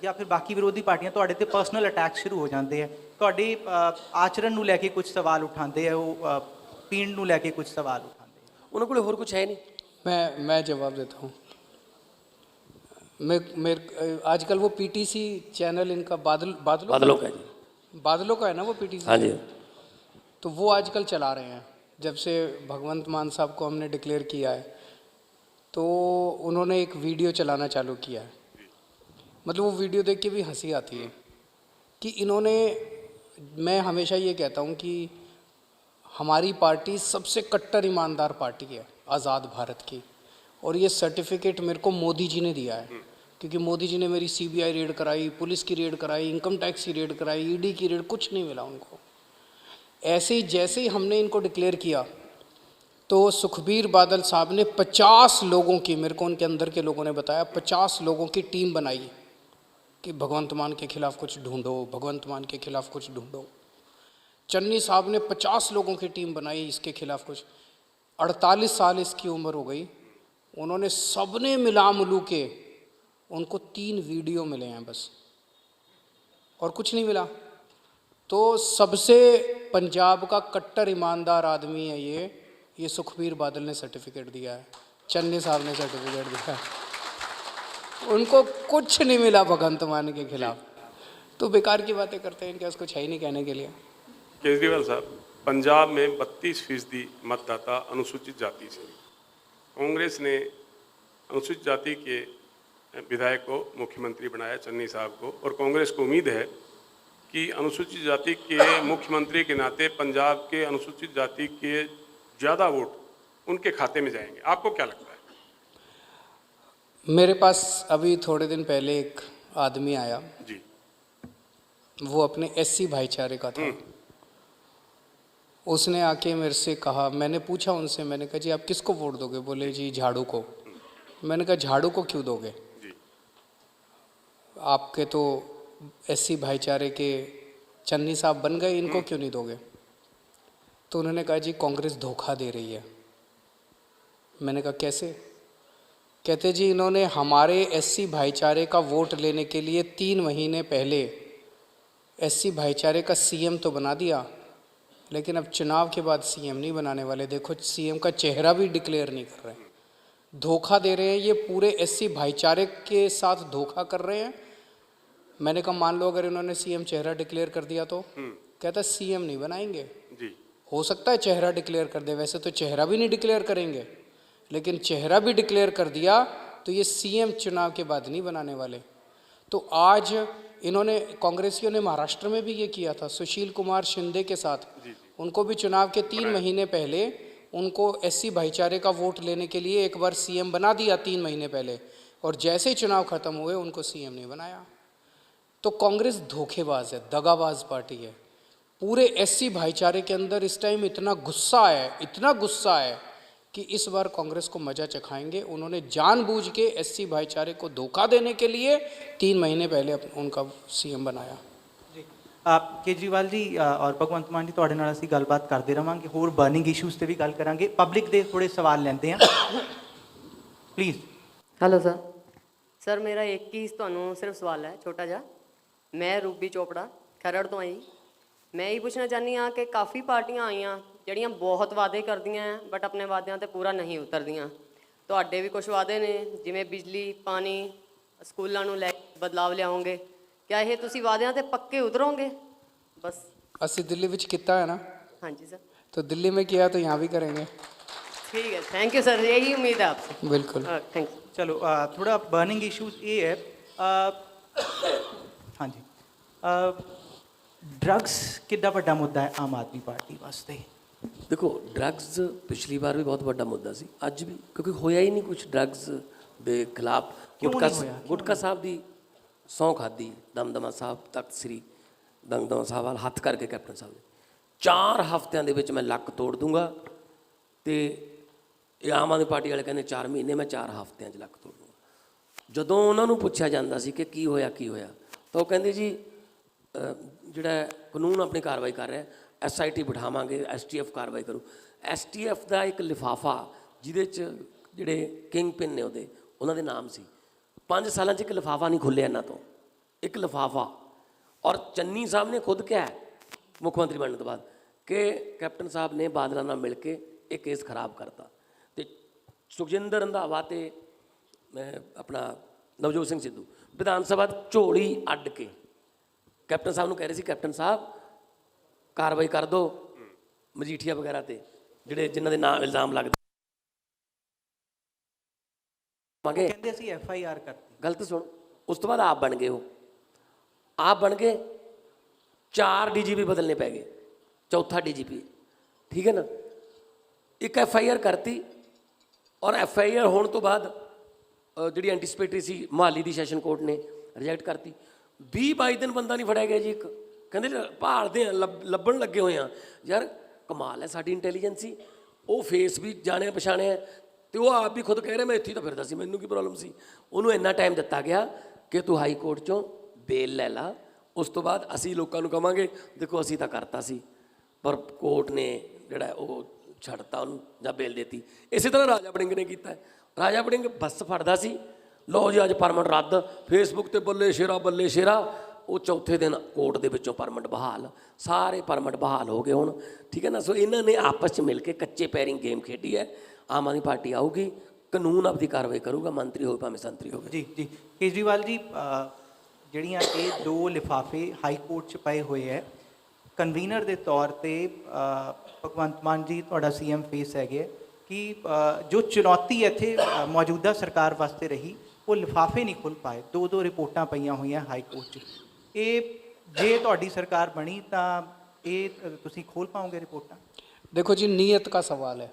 ਜਾਂ ਫਿਰ ਬਾਕੀ ਵਿਰੋਧੀ ਪਾਰਟੀਆਂ ਤੁਹਾਡੇ ਤੇ ਪਰਸਨਲ ਅਟੈਕ ਸ਼ੁਰੂ ਹੋ ਜਾਂਦੇ ਹੈ, ਤੁਹਾਡੇ ਆਚਰਣ ਨੂੰ ਲੈ ਕੇ ਕੁਝ ਸਵਾਲ ਉਠਾਉਂਦੇ ਹੈ, ਉਹ ਪੀਣ ਨੂੰ ਲੈ ਕੇ ਕੁਝ ਸਵਾਲ उठाते हैं। ਉਹਨਾਂ ਕੋਲ ਹੋਰ ਕੁਝ है नहीं। मैं जवाब देता हूँ। मेरे आजकल वो पीटीसी चैनल इनका बादलों का जी, बादलों का है ना वो पीटीसी। हाँ जी। तो वो आजकल चला रहे हैं, जब से भगवंत मान साहब को हमने डिक्लेयर किया है तो उन्होंने एक वीडियो चलाना चालू किया है। मतलब वो वीडियो देख के भी हंसी आती है कि इन्होंने, मैं हमेशा ये कहता हूँ कि हमारी पार्टी सबसे कट्टर ईमानदार पार्टी है आज़ाद भारत की, और ये सर्टिफिकेट मेरे को मोदी जी ने दिया है, क्योंकि मोदी जी ने मेरी सीबीआई रेड कराई, पुलिस की रेड कराई, इनकम टैक्स की रेड कराई, ईडी की रेड, कुछ नहीं मिला उनको। ऐसे ही जैसे ही हमने इनको डिक्लेयर किया तो सुखबीर बादल साहब ने 50 लोगों की, मेरे को उनके अंदर के लोगों ने बताया, 50 लोगों की टीम बनाई कि भगवंत मान के खिलाफ कुछ ढूंढो, भगवंत मान के खिलाफ कुछ ढूंढो। चन्नी साहब ने 50 लोगों की टीम बनाई इसके खिलाफ कुछ। 48 साल इसकी उम्र हो गई, उन्होंने सबने मिला मिलू के उनको 3 वीडियो मिले हैं बस, और कुछ नहीं मिला। तो सबसे पंजाब का कट्टर ईमानदार आदमी है ये सुखबीर बादल ने सर्टिफिकेट दिया है, चन्नी साहब ने सर्टिफिकेट दिया है, उनको कुछ नहीं मिला भगवंत मान के खिलाफ। तो बेकार की बातें करते हैं, इनके पास कुछ है ही नहीं कहने के लिए। केजरीवाल साहब, पंजाब में 32% मतदाता अनुसूचित जाति से। कांग्रेस ने अनुसूचित जाति के विधायक को मुख्यमंत्री बनाया, चन्नी साहब को, और कांग्रेस को उम्मीद है कि अनुसूचित जाति के मुख्यमंत्री के नाते पंजाब के अनुसूचित जाति के ज़्यादा वोट उनके खाते में जाएंगे। आपको क्या लगता है? मेरे पास अभी थोड़े दिन पहले एक आदमी आया जी, वो अपने एससी भाईचारे का था। उसने आके मेरे से कहा, मैंने पूछा उनसे, मैंने कहा जी आप किसको वोट दोगे? बोले जी झाड़ू को। मैंने कहा झाड़ू को क्यों दोगे? आपके तो एससी भाईचारे के चन्नी साहब बन गए, इनको क्यों नहीं दोगे? तो उन्होंने कहा जी कांग्रेस धोखा दे रही है। मैंने कहा कैसे? कहते जी इन्होंने हमारे एससी भाईचारे का वोट लेने के लिए 3 महीने पहले एससी भाईचारे का सीएम तो बना दिया, लेकिन अब चुनाव के बाद सीएम नहीं बनाने वाले। देखो सीएम का चेहरा भी डिक्लेयर नहीं कर रहे हैं। धोखा दे रहे हैं, ये पूरे एससी भाईचारे के साथ धोखा कर रहे हैं। मैंने कहा मान लो अगर इन्होंने सीएम चेहरा डिक्लेयर कर दिया तो कहता सीएम नहीं बनाएंगे। जी हो सकता है चेहरा डिक्लेयर कर दे, वैसे तो चेहरा भी नहीं डिक्लेयर करेंगे, लेकिन चेहरा भी डिक्लेयर कर दिया तो ये सीएम चुनाव के बाद नहीं बनाने वाले। तो आज इन्होंने, कांग्रेसियों ने महाराष्ट्र में भी ये किया था सुशील कुमार शिंदे के साथ। उनको भी चुनाव के 3 महीने पहले उनको एससी भाईचारे का वोट लेने के लिए एक बार सीएम बना दिया 3 महीने पहले, और जैसे ही चुनाव खत्म हुए उनको सीएम नहीं बनाया। तो कांग्रेस धोखेबाज है, दगाबाज पार्टी है। पूरे एससी भाईचारे के अंदर इस टाइम इतना गुस्सा है, इतना गुस्सा है कि इस बार कांग्रेस को मजा चखाएंगे। उन्होंने जानबूझ के एससी भाईचारे को धोखा देने के लिए 3 महीने पहले उनका सीएम बनाया। ਜੀ ਕੇਜਰੀਵਾਲ ਜੀ ਔਰ ਭਗਵੰਤ ਮਾਨ ਜੀ, ਤੁਹਾਡੇ ਨਾਲ ਅਸੀਂ ਗੱਲਬਾਤ ਕਰਦੇ ਰਵਾਂਗੇ, ਹੋਰ ਬਰਨਿੰਗ ਇਸ਼ੂਜ਼ ਤੇ ਵੀ ਗੱਲ ਕਰਾਂਗੇ। ਪਬਲਿਕ ਦੇ ਥੋੜੇ ਸਵਾਲ ਲੈਂਦੇ ਹਾਂ ਪਲੀਜ਼। Hello sir. ਸਰ ਮੇਰਾ ਇੱਕ ਹੀ ਤੁਹਾਨੂੰ ਸਿਰਫ ਸਵਾਲ ਹੈ ਛੋਟਾ ਜਿਹਾ। ਮੈਂ ਰੂਬੀ ਚੋਪੜਾ ਖਰੜ ਤੋਂ ਆਈ। ਮੈਂ ਇਹ ਪੁੱਛਣਾ ਚਾਹੁੰਦੀ ਹਾਂ ਕਿ ਕਾਫੀ ਪਾਰਟੀਆਂ ਆਈਆਂ ਜਿਹੜੀਆਂ ਬਹੁਤ ਵਾਅਦੇ ਕਰਦੀਆਂ ਹੈ ਬਟ ਆਪਣੇ ਵਾਅਦਿਆਂ ਤੇ ਪੂਰਾ ਨਹੀਂ ਉਤਰਦੀਆਂ। ਤੁਹਾਡੇ ਵੀ ਕੁਝ ਵਾਅਦੇ ਨੇ ਜਿਵੇਂ ਬਿਜਲੀ, ਪਾਣੀ, ਸਕੂਲਾਂ ਨੂੰ ਲੈ ਬਦਲਾਵ ਲਿਆਓਗੇ। क्या ये तुसी वादियां ते पक्के उतरोगे? बस ਅਸੀਂ ਦਿੱਲੀ ਵਿੱਚ ਕੀਤਾ ਹੈ ਨਾ, हाँ जी सर। तो दिल्ली में किया तो यहाँ भी करेंगे। ठीक है, थैंक यू सर, यही उम्मीद है आपसे। बिल्कुल। Thank you. ਚਲੋ ਥੋੜਾ ਬਰਨਿੰਗ ਇਸ਼ੂਜ਼ ਇਹ ਹੈ ਹਾਂਜੀ, ਡਰੱਗਸ ਕਿੱਡਾ ਵੱਡਾ ਮੁੱਦਾ ਹੈ ਆਮ ਆਦਮੀ ਪਾਰਟੀ ਵਾਸਤੇ? ਦੇਖੋ ਡਰੱਗਸ ਪਿਛਲੀ ਵਾਰ ਵੀ ਬਹੁਤ ਵੱਡਾ ਮੁੱਦਾ ਸੀ, ਅੱਜ ਵੀ, ਕਿਉਂਕਿ ਹੋਇਆ ਹੀ ਨਹੀਂ ਕੁਝ ਡਰੱਗਸ ਦੇ ਖਿਲਾਫ। ਕਿਉਂ ਗੁਟਕਾ ਨਹੀਂ ਹੋਇਆ? ਗੁਟਕਾ ਸਾਹਿਬ ਦੀ ਸਹੁੰ ਖਾਧੀ, ਦਮਦਮਾ ਸਾਹਿਬ ਤਖਤ ਸ੍ਰੀ ਦਮਦਮਾ ਸਾਹਿਬ ਵੱਲ ਹੱਥ ਕਰਕੇ ਕੈਪਟਨ ਸਾਹਿਬ ਨੇ 4 ਹਫ਼ਤਿਆਂ ਦੇ ਵਿੱਚ ਮੈਂ ਲੱਕ ਤੋੜ ਦੂੰਗਾ, ਤੇ ਇਹ ਆਮ ਆਦਮੀ ਪਾਰਟੀ ਵਾਲੇ ਕਹਿੰਦੇ 4 ਮਹੀਨੇ, ਮੈਂ 4 ਹਫ਼ਤਿਆਂ 'ਚ ਲੱਕ ਤੋੜ ਦੂੰਗਾ। ਜਦੋਂ ਉਹਨਾਂ ਨੂੰ ਪੁੱਛਿਆ ਜਾਂਦਾ ਸੀ ਕਿ ਕੀ ਹੋਇਆ ਕੀ ਹੋਇਆ, ਤਾਂ ਉਹ ਕਹਿੰਦੇ ਜੀ ਜਿਹੜਾ ਕਾਨੂੰਨ ਆਪਣੀ ਕਾਰਵਾਈ ਕਰ ਰਿਹਾ, SIT ਬਿਠਾਵਾਂਗੇ, STF ਕਾਰਵਾਈ ਕਰੂ। STF ਦਾ ਇੱਕ ਲਿਫਾਫਾ ਜਿਹਦੇ 'ਚ ਜਿਹੜੇ ਕਿੰਗ ਪਿਨ ਨੇ ਉਹਨਾਂ ਦੇ ਨਾਮ ਸੀ। 5 ਸਾਲਾਂ 'ਚ ਇੱਕ ਲਿਫਾਫਾ ਨਹੀਂ ਖੁੱਲ੍ਹਿਆ ਇਹਨਾਂ ਤੋਂ, ਇੱਕ ਲਿਫਾਫਾ। ਔਰ ਚੰਨੀ ਸਾਹਿਬ ਨੇ ਖੁਦ ਕਿਹਾ ਮੁੱਖ ਮੰਤਰੀ ਬਣਨ ਤੋਂ ਬਾਅਦ ਕਿ ਕੈਪਟਨ ਸਾਹਿਬ ਨੇ ਬਾਦਲਾਂ ਨਾਲ ਮਿਲ ਕੇ ਇਹ ਕੇਸ ਖਰਾਬ ਕਰਤਾ। ਅਤੇ ਸੁਖਜਿੰਦਰ ਰੰਧਾਵਾ ਅਤੇ ਆਪਣਾ ਨਵਜੋਤ ਸਿੰਘ ਸਿੱਧੂ ਵਿਧਾਨ ਸਭਾ ਝੋਲੀ ਅੱਡ ਕੇ ਕੈਪਟਨ ਸਾਹਿਬ ਨੂੰ ਕਹਿ ਰਹੇ ਸੀ, ਕੈਪਟਨ ਸਾਹਿਬ ਕਾਰਵਾਈ ਕਰ ਦਿਓ ਮਜੀਠੀਆ ਵਗੈਰਾ 'ਤੇ ਜਿਹੜੇ ਜਿਨ੍ਹਾਂ ਦੇ ਨਾਮ ਇਲਜ਼ਾਮ ਲੱਗਦੇ। ਕਹਿੰਦੇ ਅਸੀਂ FIR ਕਰਤੀ। ਗਲਤ ਸੁਣ, ਉਸ ਤੋਂ ਬਾਅਦ ਆਪ ਬਣ ਗਏ, ਉਹ ਆਪ ਬਣ ਗਏ, 4 DGP ਬਦਲਨੇ ਪੈ ਗਏ, 4ਥਾ DGP, ਠੀਕ ਹੈ ਨਾ। ਇੱਕ FIR ਕਰਤੀ, ਔਰ FIR ਹੋਣ ਤੋਂ ਬਾਅਦ ਜਿਹੜੀ ਐਂਟੀਸਪੇਟਰੀ ਸੀ ਮੁਹਾਲੀ ਦੀ ਸੈਸ਼ਨ ਕੋਰਟ ਨੇ ਰਿਜੈਕਟ ਕਰਤੀ। 20-22 ਦਿਨ ਬੰਦਾ ਨਹੀਂ ਫੜਿਆ ਗਿਆ ਜੀ। ਇੱਕ ਕਹਿੰਦੇ ਭਾਲਦੇ ਆ, ਲੱਭਣ ਲੱਗੇ ਹੋਏ ਆ। ਯਾਰ ਕਮਾਲ ਹੈ ਸਾਡੀ ਇੰਟੈਲੀਜੈਂਸੀ। ਉਹ ਫੇਸ ਵੀ ਜਾਣਿਆ ਪਛਾਣਿਆ, ਤੇ ਉਹ ਆਪ ਵੀ ਖੁਦ ਕਹਿ ਰਿਹਾ ਮੈਂ ਇੱਥੇ ਤਾਂ ਫਿਰਦਾ ਸੀ, ਮੈਨੂੰ ਕੀ ਪ੍ਰੋਬਲਮ ਸੀ। ਉਹਨੂੰ ਇੰਨਾ ਟਾਈਮ ਦਿੱਤਾ ਗਿਆ ਕਿ ਤੂੰ ਹਾਈ ਕੋਰਟ 'ਚੋਂ ਬੇਲ ਲੈ ਲਾ, ਉਸ ਤੋਂ ਬਾਅਦ ਅਸੀਂ ਲੋਕਾਂ ਨੂੰ ਕਹਾਂਗੇ ਦੇਖੋ ਅਸੀਂ ਤਾਂ ਕਰਤਾ ਸੀ, ਪਰ ਕੋਰਟ ਨੇ ਜਿਹੜਾ ਉਹ ਛੱਡਤਾ ਉਹਨੂੰ ਜਾਂ ਬੇਲ ਦੇਤੀ। ਇਸੇ ਤਰ੍ਹਾਂ ਰਾਜਾ ਵੜਿੰਗ ਨੇ ਕੀਤਾ। ਰਾਜਾ ਵੜਿੰਗ ਬੱਸ ਫੜਦਾ ਸੀ, ਲਓ ਜੀ ਅੱਜ ਪਰਮਿਟ ਰੱਦ, ਫੇਸਬੁੱਕ 'ਤੇ ਬੱਲੇ ਸ਼ੇਰਾ। ਉਹ 4ਥੇ ਦਿਨ ਕੋਰਟ ਦੇ ਵਿੱਚੋਂ ਪਰਮਿਟ ਬਹਾਲ, ਸਾਰੇ ਪਰਮਿਟ ਬਹਾਲ ਹੋ ਗਏ ਹੁਣ, ਠੀਕ ਹੈ ਨਾ। ਸੋ ਇਹਨਾਂ ਨੇ ਆਪਸ 'ਚ ਮਿਲ ਕੇ ਕੱਚੇ ਪੈਰਿੰਗ ਗੇਮ ਖੇਡੀ ਹੈ। ਆਮ ਆਦਮੀ ਪਾਰਟੀ ਆਊਗੀ, ਕਾਨੂੰਨ ਆਪਦੀ ਕਾਰਵਾਈ ਕਰੂਗਾ, ਮੰਤਰੀ ਹੋਵੇ ਭਾਵੇਂ ਸੰਤਰੀ ਹੋਵੇ। ਜੀ ਕੇਜਰੀਵਾਲ ਜੀ, ਜਿਹੜੀਆਂ ਇਹ 2 ਲਿਫਾਫੇ ਹਾਈ ਕੋਰਟ 'ਚ ਪਏ ਹੋਏ ਹੈ, ਕਨਵੀਨਰ ਦੇ ਤੌਰ 'ਤੇ ਭਗਵੰਤ ਮਾਨ ਜੀ ਤੁਹਾਡਾ CM ਫੇਸ ਹੈਗੇ ਕਿ ਜੋ ਚੁਣੌਤੀ ਇੱਥੇ ਮੌਜੂਦਾ ਸਰਕਾਰ ਵਾਸਤੇ ਰਹੀ, ਉਹ ਲਿਫਾਫੇ ਨਹੀਂ ਖੁੱਲ੍ਹ ਪਾਏ। 2 ਰਿਪੋਰਟਾਂ ਪਈਆਂ ਹੋਈਆਂ ਹਾਈ ਕੋਰਟ 'ਚ। ਇਹ ਜੇ ਤੁਹਾਡੀ ਸਰਕਾਰ ਬਣੀ ਤਾਂ ਇਹ ਤੁਸੀਂ ਖੋਲ੍ਹ ਪਾਓਗੇ ਰਿਪੋर्टां? देखो जी, नीयत का सवाल है।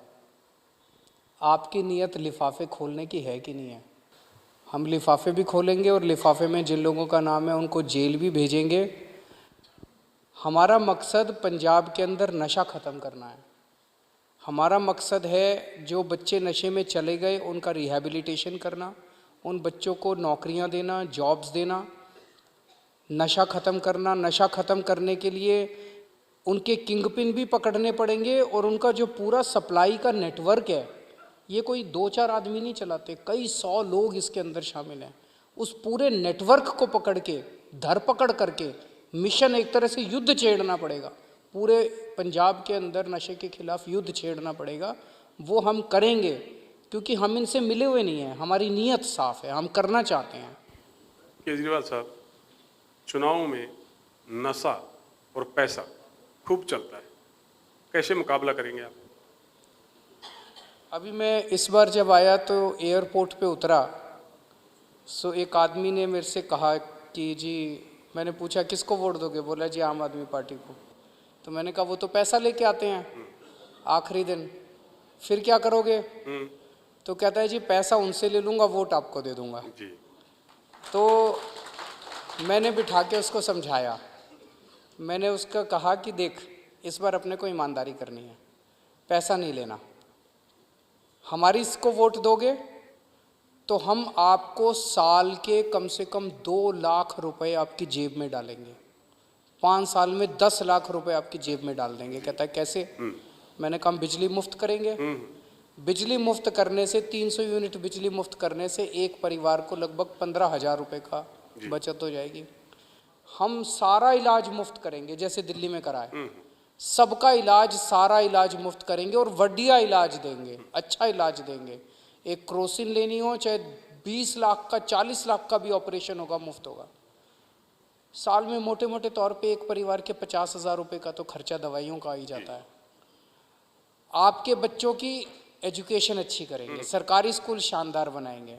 आपकी नीयत लिफाफे खोलने की है कि नहीं है? हम लिफाफे भी खोलेंगे और लिफाफे में जिन लोगों का नाम है उनको जेल भी भेजेंगे। हमारा मकसद पंजाब के अंदर नशा ख़त्म करना है। हमारा मकसद है जो बच्चे नशे में चले गए उनका रिहैबिलिटेशन करना, उन बच्चों को नौकरियां देना, जॉब्स देना, नशा ख़त्म करना। नशा ख़त्म करने के लिए उनके किंगपिन भी पकड़ने पड़ेंगे और उनका जो पूरा सप्लाई का नेटवर्क है, ये कोई 2-4 आदमी नहीं चलाते, कई 100 लोग इसके अंदर शामिल हैं। उस पूरे नेटवर्क को पकड़ के, धरपकड़ करके मिशन, एक तरह से युद्ध छेड़ना पड़ेगा। पूरे पंजाब के अंदर नशे के खिलाफ युद्ध छेड़ना पड़ेगा। वो हम करेंगे क्योंकि हम इनसे मिले हुए नहीं हैं, हमारी नीयत साफ़ है, हम करना चाहते हैं। केजरीवाल साहब, चुनाव में नशा और पैसा खूब चलता है, कैसे मुकाबला करेंगे आप? अभी मैं इस बार जब आया तो एयरपोर्ट पे उतरा, सो एक आदमी ने मेरे से कहा कि जी, मैंने पूछा किसको वोट दोगे, बोला जी आम आदमी पार्टी को। तो मैंने कहा वो तो पैसा लेके आते हैं आखिरी दिन, फिर क्या करोगे? तो कहता है जी पैसा उनसे ले लूँगा, वोट आपको दे दूँगा। जी। तो मैंने बिठा के उसको समझाया, मैंने उसका कहा कि देख, इस बार अपने को ईमानदारी करनी है, पैसा नहीं लेना, हमारी इसको वोट दोगे तो हम आपको साल के कम से कम 2 लाख रुपए आपकी जेब में डालेंगे, 5 साल में 10 लाख रुपए आपकी जेब में डाल देंगे। कहता है कैसे? मैंने कहा बिजली मुफ्त करेंगे। बिजली मुफ्त करने से, 300 यूनिट बिजली मुफ्त करने से एक परिवार को लगभग 15,000 रुपये का बचत हो जाएगी। हम सारा इलाज मुफ्त करेंगे, जैसे दिल्ली में कराए, सबका इलाज, सारा इलाज मुफ्त करेंगे और बढ़िया इलाज देंगे, अच्छा इलाज देंगे। एक क्रोसिन लेनी हो, चाहे 20 लाख का, 40 लाख का भी ऑपरेशन होगा, मुफ्त होगा। साल में मोटे मोटे तौर पे एक परिवार के 50,000 रुपये का तो खर्चा दवाइयों का आ ही जाता है। आपके बच्चों की एजुकेशन अच्छी करेंगे, सरकारी स्कूल शानदार बनाएंगे,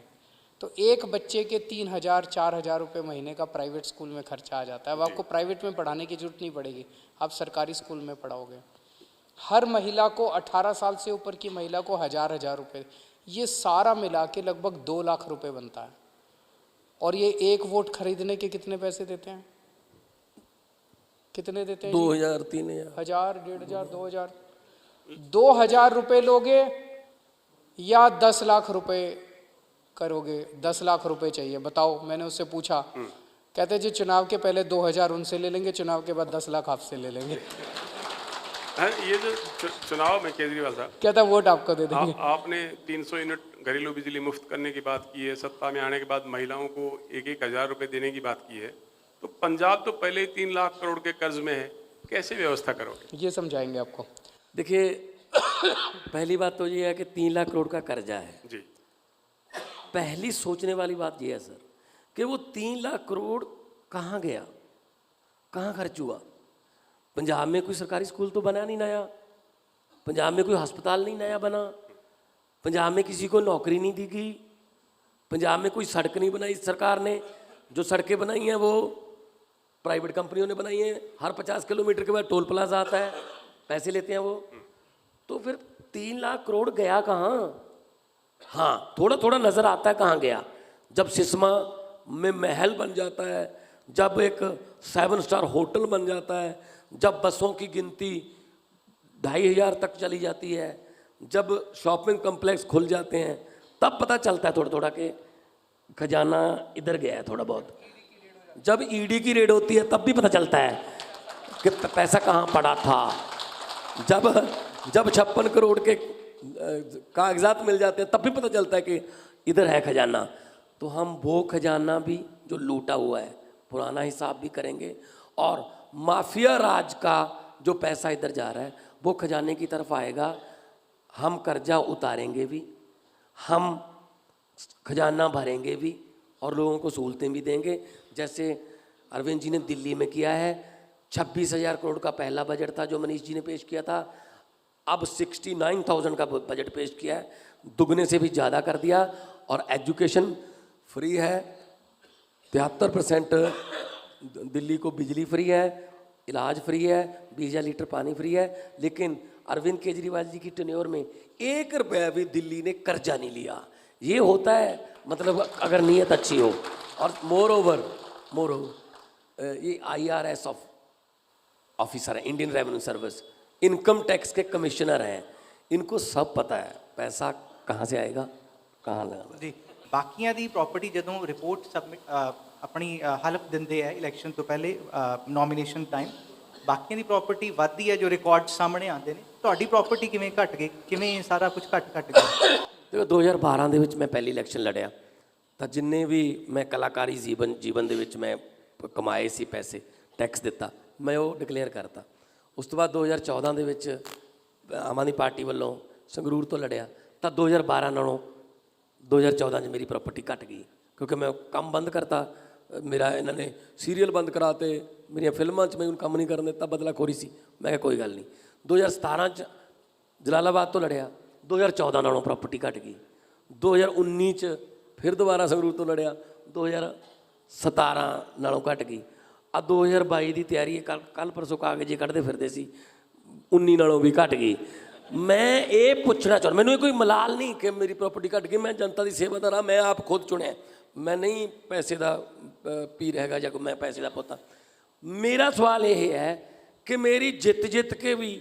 तो एक बच्चे के 3,000 4,000 रुपये महीने का प्राइवेट स्कूल में खर्चा आ जाता है। अब आपको प्राइवेट में पढ़ाने की जरूरत नहीं पड़ेगी, आप सरकारी स्कूल में पढ़ाओगे। हर महिला को, 18 साल से ऊपर की महिला को 1,000 रुपये, ये सारा मिला के लगभग 2 लाख रुपए बनता है। और ये एक वोट खरीदने के कितने पैसे देते हैं? कितने देते हैं? 2,000 3,000 1,000 1,500 2,000। 2,000 रुपये लोगे या 10 लाख रुपए करोगे? 10 लाख रुपए चाहिए, बताओ। मैंने उससे पूछा, कहते जी चुनाव के पहले 2,000 उनसे ले लेंगे, चुनाव के बाद 10 लाख आपसे ले लेंगे। ये जो चुनाव में केजरीवाल साहब, कहता वोट आपको दे देंगे। आपने 300 यूनिट घरेलू बिजली मुफ्त करने की बात की है, सत्ता में आने के बाद महिलाओं को 1,000 रुपए देने की बात की है, तो पंजाब तो पहले ही 3 लाख करोड़ के कर्ज में है, कैसे व्यवस्था करोगे? ये समझाएंगे आपको। देखिए, पहली बात तो ये है कि 3 लाख करोड़ का कर्जा है। जी। पहली सोचने वाली बात ये है सर कि वो 3 लाख करोड़ कहाँ गया, कहाँ खर्च हुआ? पंजाब में कोई सरकारी स्कूल तो बना नहीं नया, पंजाब में कोई अस्पताल नहीं नया बना, पंजाब में किसी को नौकरी नहीं दी गई, पंजाब में कोई सड़क नहीं बनाई सरकार ने। जो सड़कें बनाई हैं वो प्राइवेट कंपनियों ने बनाई हैं। हर 50 किलोमीटर के बाद टोल प्लाजा आता है, पैसे लेते हैं वो। तो फिर 3 लाख करोड़ गया कहाँ? हाँ, थोड़ा थोड़ा नज़र आता है कहाँ गया। जब सिस्मा में महल बन जाता है, जब एक 7 स्टार होटल बन जाता है, जब बसों की गिनती 2,500 तक चली जाती है, जब शॉपिंग कम्प्लेक्स खुल जाते हैं, तब पता चलता है थोड़ा थोड़ा कि खजाना इधर गया है थोड़ा बहुत। जब ईडी की रेड होती है तब भी पता चलता है कि पैसा कहाँ पड़ा था। जब 56 करोड़ के कागजात मिल जाते हैं तब भी पता चलता है कि इधर है खजाना। तो हम वो खजाना भी जो लूटा हुआ है, पुराना हिसाब भी करेंगे, और माफिया राज का जो पैसा इधर जा रहा है वो खजाने की तरफ आएगा। हम कर्जा उतारेंगे भी, हम खजाना भरेंगे भी, और लोगों को सहूलतें भी देंगे। जैसे अरविंद जी ने दिल्ली में किया है, 26,000 करोड़ का पहला बजट था जो मनीष जी ने पेश किया था, अब 69,000 का बजट पेश किया है, दुगने से भी ज़्यादा कर दिया। और एजुकेशन फ्री है, 73% दिल्ली को बिजली फ्री है, इलाज फ्री है, 20,000 लीटर पानी फ्री है। लेकिन अरविंद केजरीवाल जी की टेन्योर में 1 रुपया भी दिल्ली ने कर्जा नहीं लिया। ये होता है मतलब अगर नीयत अच्छी हो। और मोर ओवर ये IRS ऑफिसर है, Indian revenue service, income tax के कमिश्नर हैं, इनको सब पता है पैसा कहाँ से आएगा, कहाँ लगाना। ਜੀ ਬਾਕੀਆਂ ਦੀ ਪ੍ਰਾਪਰਟੀ ਜਦੋਂ ਰਿਪੋਰਟ ਸਬਮਿਟ ਆਪਣੀ ਹਲਫ ਦਿੰਦੇ ਆ ਇਲੈਕਸ਼ਨ ਤੋਂ ਪਹਿਲੇ ਨੋਮੀਨੇਸ਼ਨ ਟਾਈਮ, ਬਾਕੀਆਂ ਦੀ ਪ੍ਰਾਪਰਟੀ ਵੱਧਦੀ ਹੈ ਜੋ ਰਿਕਾਰਡ ਸਾਹਮਣੇ ਆਉਂਦੇ ਨੇ। ਤੁਹਾਡੀ ਪ੍ਰਾਪਰਟੀ ਕਿਵੇਂ ਘਟ ਗਈ, ਕਿਵੇਂ ਸਾਰਾ ਕੁਝ ਘਟ ਗਿਆ? देखो 2012 ਦੇ ਵਿੱਚ ਮੈਂ ਪਹਿਲੀ ਇਲੈਕਸ਼ਨ ਲੜਿਆ ਤਾਂ ਜਿੰਨੇ ਵੀ ਮੈਂ ਕਲਾਕਾਰੀ ਜੀਵਨ ਦੇ ਵਿੱਚ ਮੈਂ ਕਮਾਏ ਸੀ ਪੈਸੇ, ਟੈਕਸ ਦਿੱਤਾ, ਮੈਂ ਉਹ ਡਿਕਲੇਅਰ ਕਰਤਾ। ਉਸ ਤੋਂ ਬਾਅਦ 2014 ਦੇ ਵਿੱਚ ਆਮ ਆਦਮੀ ਪਾਰਟੀ ਵੱਲੋਂ ਸੰਗਰੂਰ ਤੋਂ ਲੜਿਆ ਤਾਂ 2012 ਨਾਲੋਂ 2014 'ਚ ਮੇਰੀ ਪ੍ਰਾਪਰਟੀ ਘਟ ਗਈ, ਕਿਉਂਕਿ ਮੈਂ ਕੰਮ ਬੰਦ ਕਰਤਾ, ਮੇਰਾ ਇਹਨਾਂ ਨੇ ਸੀਰੀਅਲ ਬੰਦ ਕਰਾਤੇ, ਮੇਰੀਆਂ ਫਿਲਮਾਂ 'ਚ ਮੈਨੂੰ ਕੰਮ ਨਹੀਂ ਕਰਨ ਦਿੱਤਾ, ਬਦਲਾਖੋਰੀ ਸੀ। ਮੈਂ ਕਿਹਾ ਕੋਈ ਗੱਲ ਨਹੀਂ। 2017 'ਚ ਜਲਾਲਾਬਾਦ ਤੋਂ ਲੜਿਆ, 2014 ਨਾਲੋਂ ਪ੍ਰਾਪਰਟੀ ਘਟ ਗਈ। 2019 'ਚ ਫਿਰ ਦੁਬਾਰਾ ਸੰਗਰੂਰ ਤੋਂ ਲੜਿਆ, 2017 ਨਾਲੋਂ ਘਟ ਗਈ। ਆ 2022 ਦੀ ਤਿਆਰੀ ਹੈ, ਕੱਲ ਪਰਸੋਂ ਕਾਗਜ਼ ਜਿਹੇ ਕੱਢਦੇ ਫਿਰਦੇ ਸੀ, 19 ਨਾਲੋਂ ਵੀ ਘਟ ਗਈ। ਮੈਂ ਇਹ ਪੁੱਛਣਾ ਚਾਹੁੰਦਾ, ਮੈਨੂੰ ਇਹ ਕੋਈ ਮਲਾਲ ਨਹੀਂ ਕਿ ਮੇਰੀ ਪ੍ਰਾਪਰਟੀ ਘਟ ਗਈ, ਮੈਂ ਜਨਤਾ ਦੀ ਸੇਵਾਦਾਰ ਹਾਂ, ਮੈਂ ਆਪ ਖੁਦ ਚੁਣਿਆ, ਮੈਂ ਨਹੀਂ ਪੈਸੇ ਦਾ ਪੀਰ ਹੈਗਾ ਜਾਂ ਮੈਂ ਪੈਸੇ ਦਾ ਪੁੱਤ ਹਾਂ। ਮੇਰਾ ਸਵਾਲ ਇਹ ਹੈ ਕਿ ਮੇਰੀ ਜਿੱਤ ਕੇ ਵੀ